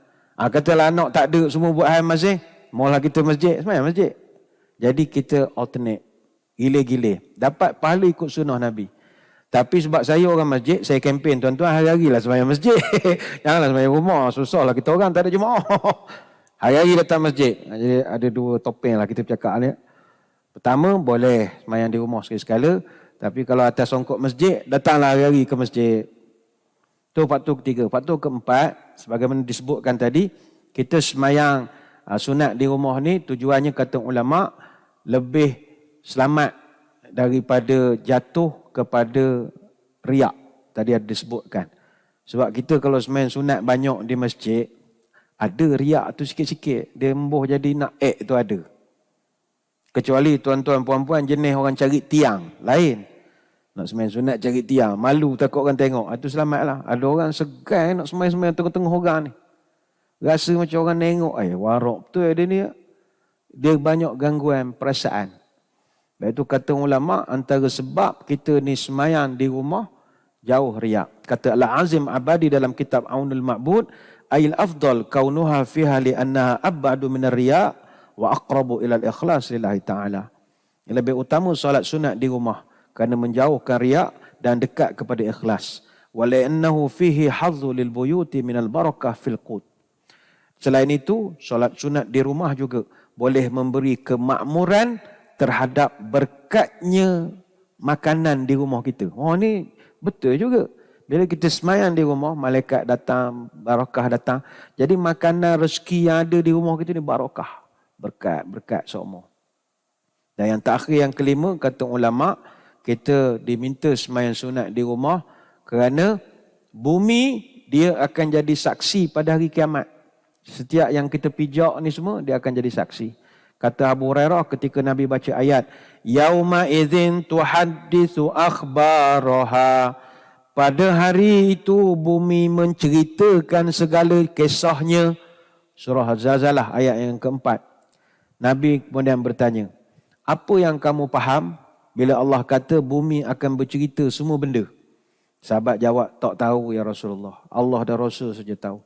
Katalah anak tak ada semua buat hal masing. Maulah kita masjid, semayang masjid. Jadi kita alternate. Gile-gile. Dapat pahala ikut sunnah Nabi. Tapi sebab saya orang masjid, saya kempen tuan-tuan hari-hari lah semayang masjid. Janganlah semayang rumah. Susahlah kita orang tak ada jemaah. Hari-hari datang masjid. Jadi ada 2 topeng lah kita bercakap ni. Pertama, boleh semayang di rumah sekali-sekala. Tapi kalau atas songkok masjid, datanglah hari-hari ke masjid. Itu faktor ketiga. Faktor keempat, sebagaimana disebutkan tadi, kita semayang sunat di rumah ni tujuannya kata ulama lebih selamat daripada jatuh kepada riak. Tadi ada disebutkan. Sebab kita kalau semayang sunat banyak di masjid, ada riak tu sikit-sikit. Dia embuh jadi nak tu ada. Kecuali tuan-tuan puan-puan jenis orang cari tiang. Lain. Nak semayang sunat cari tiang. Malu takut orang tengok. Itu selamatlah. Ada orang segan nak semayang-semayang tengah-tengah orang ni. Rasa macam orang tengok. Warak betul dia ni. Dia banyak gangguan perasaan. Sebab itu kata ulama, antara sebab kita ni semayang di rumah, jauh riak. Kata Al-Azim Abadi dalam kitab Aunul Ma'bud, ayil afdal kaunuha fiha li'annaha abba'du minar riya' wa aqrabu ilal ikhlas lillahi ta'ala. Yang lebih utama solat sunat di rumah, kerana menjauhkan riak dan dekat kepada ikhlas. Wa li'annahu fihi hadzu lil buyuti minal barakah fil qut. Selain itu, solat sunat di rumah juga boleh memberi kemakmuran terhadap berkatnya makanan di rumah kita. Ni betul juga. Bila kita semayang di rumah, malaikat datang, barakah datang. Jadi makanan rezeki yang ada di rumah kita ni barakah. Berkat semua. Dan yang terakhir, yang kelima, kata ulama, kita diminta semayang sunat di rumah kerana bumi dia akan jadi saksi pada hari kiamat. Setiap yang kita pijak ni semua, dia akan jadi saksi. Kata Abu Hurairah ketika Nabi baca ayat, Yauma idzin tuhadditsu akhbaraha. Pada hari itu bumi menceritakan segala kisahnya. Surah Az-Zalzalah ayat yang keempat. Nabi kemudian bertanya, apa yang kamu faham bila Allah kata bumi akan bercerita semua benda? Sahabat jawab, tak tahu ya Rasulullah. Allah dan Rasul saja tahu.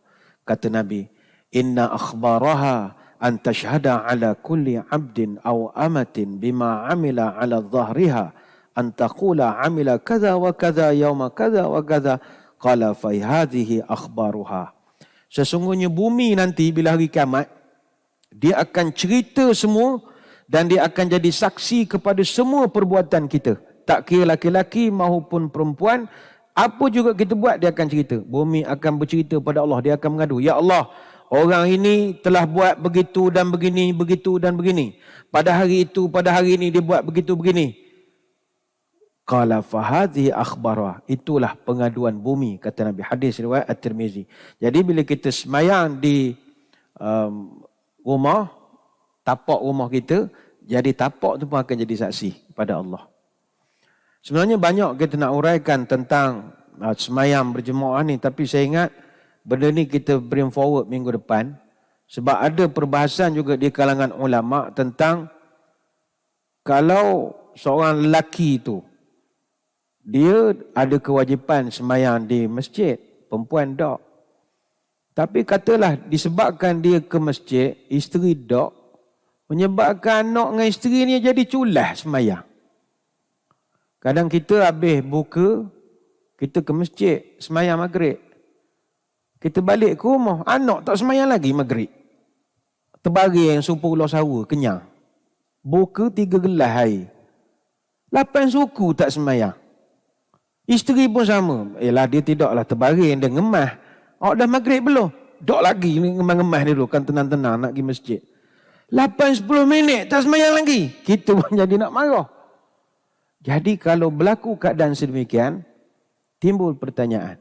Kata Nabi, inna akhbaraha an tashhada ala kulli abdin aw amatin bima amila ala dhahriha an taqula amila kadha wa kadha yawma kadha wa kadha qala fa hadhihi akhbaruha. Sesungguhnya bumi nanti bila hari kiamat dia akan cerita semua dan dia akan jadi saksi kepada semua perbuatan kita. Tak kira laki-laki maupun perempuan, apa juga kita buat dia akan cerita. Bumi akan bercerita pada Allah, dia akan mengadu, ya Allah, orang ini telah buat begitu dan begini, begitu dan begini. Pada hari itu, pada hari ini dia buat begitu begini. Qala fahadhi akhbarah. Itulah pengaduan bumi, kata Nabi. Hadis riwayat At-Tirmizi. Jadi bila kita semayang di rumah, tapak rumah kita, jadi tapak tu pun akan jadi saksi pada Allah. Sebenarnya banyak kita nak uraikan tentang semayang berjemaah ni, tapi saya ingat benda ni kita bring forward minggu depan. Sebab ada perbahasan juga di kalangan ulama tentang kalau seorang lelaki itu dia ada kewajipan semayang di masjid, perempuan tak. Tapi katalah disebabkan dia ke masjid, isteri tak, menyebabkan anak dengan isteri ni jadi culas semayang. Kadang kita habis buka, kita ke masjid, semayang maghrib. Kita balik ke rumah, anak tak semayang lagi maghrib. Terbaring supu ular sawa, kenyang. Buka 3 gelas air. 8 suku tak semayang. Isteri pun sama. Dia tidaklah terbaring, dia ngemah. Dah maghrib belum? Tak lagi ngemah-ngemah dulu, kan tenang-tenang nak pergi masjid. 8-10 minit tak sembahyang lagi. Kita pun jadi nak marah. Jadi kalau berlaku keadaan sedemikian, timbul pertanyaan.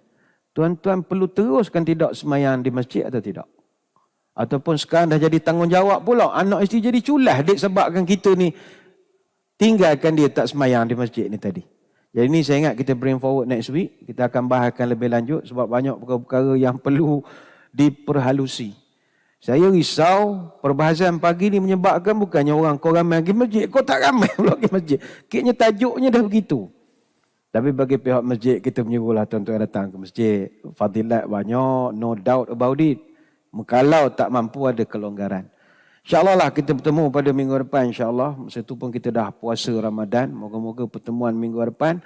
Tuan-tuan perlu teruskan tidak sembahyang di masjid atau tidak? Ataupun sekarang dah jadi tanggungjawab pula. Anak isteri jadi culah dek sebabkan kita ni tinggalkan dia tak sembahyang di masjid ni tadi. Jadi ni saya ingat kita bring forward next week. Kita akan bahaskan lebih lanjut sebab banyak perkara-perkara yang perlu diperhalusi. Saya risau perbahasan pagi ni menyebabkan bukannya orang kau ramai pergi masjid. Kau tak ramai pula pergi masjid. Kayaknya tajuknya dah begitu. Tapi bagi pihak masjid kita menyuruhlah tuan-tuan datang ke masjid. Fadilat banyak, no doubt about it. Kalau tak mampu ada kelonggaran. InsyaAllah lah kita bertemu pada minggu depan insyaAllah. Masa tu pun kita dah puasa Ramadan. Moga-moga pertemuan minggu depan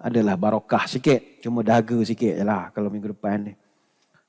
adalah barakah sikit. Cuma dahaga sikit je lah kalau minggu depan ni.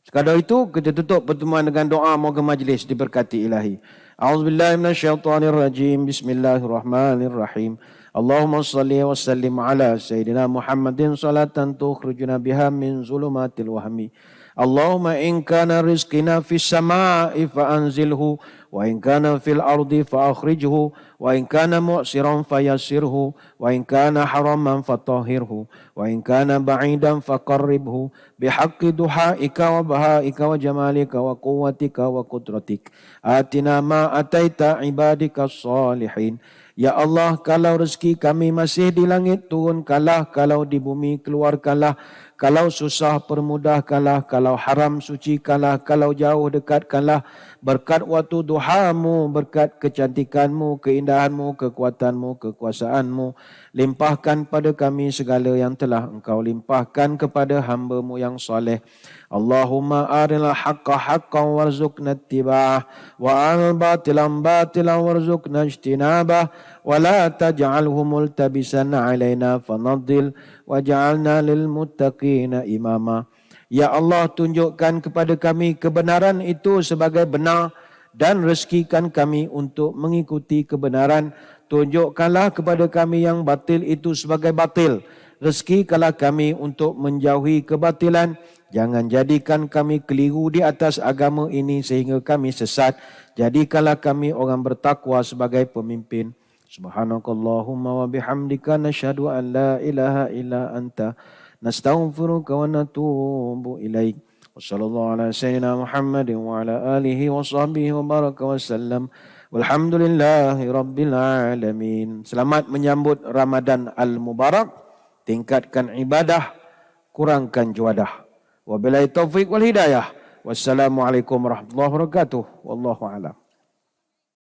Sekadar itu kita tutup pertemuan dengan doa moga majlis diberkati ilahi. A'udzubillahi minasyaitonirrajim. Bismillahirrahmanirrahim. Allahumma salli wa sallim ala sayyidina Muhammadin salatan tukhrijuna biha min zulumatil wahmi. Allahumma in kana rizqina fis samaa'i fa anzilhu wa in kana fil ardi fa akhrijhu wa in kana mu'siran fayassirhu wa in kana haraman fatahhirhu wa in kana ba'idan faqarribhu bihaqqi duhaika wa bahaika wa jamalika wa quwwatika wa qudratik atina ma ataita ibadika salihin. Ya Allah, kalau rezeki kami masih di langit turunkanlah, kalau di bumi keluarkanlah, kalau susah permudahkanlah, kalau haram sucikanlah, kalau jauh dekatkanlah. Berkat waktu duhamu, berkat kecantikanmu, keindahanmu, kekuatanmu, kekuasaanmu, limpahkan pada kami segala yang telah engkau limpahkan kepada hamba-Mu yang soleh. Allahumma arinal haqqa haqqan warzuqna ittiba'ah wa arinal batilan batilan warzuqna ijtinabah wa la taj'alhu multabisan alaina fanadil waj'alna lil muttaqina imama. Ya Allah, tunjukkan kepada kami kebenaran itu sebagai benar dan rezekikan kami untuk mengikuti kebenaran. Tunjukkanlah kepada kami yang batil itu sebagai batil. Rezekikanlah kami untuk menjauhi kebatilan. Jangan jadikan kami keliru di atas agama ini sehingga kami sesat. Jadikanlah kami orang bertakwa sebagai pemimpin. Subhanakallahumma wa bihamdika nasyhadu an la ilaha illa anta nastaghfiruka wa natubu ilaik. Wassallallahu ala sayyidina Muhammadin wa ala alihi wa sahbihi wa baraka wa sallam. Walhamdulillahi rabbil alamin. Selamat menyambut Ramadan al-Mubarak. Tingkatkan ibadah, kurangkan juadah. Wabillahi taufiq wal hidayah. Wassalamualaikum warahmatullahi wabarakatuh. Wallahu a'lam.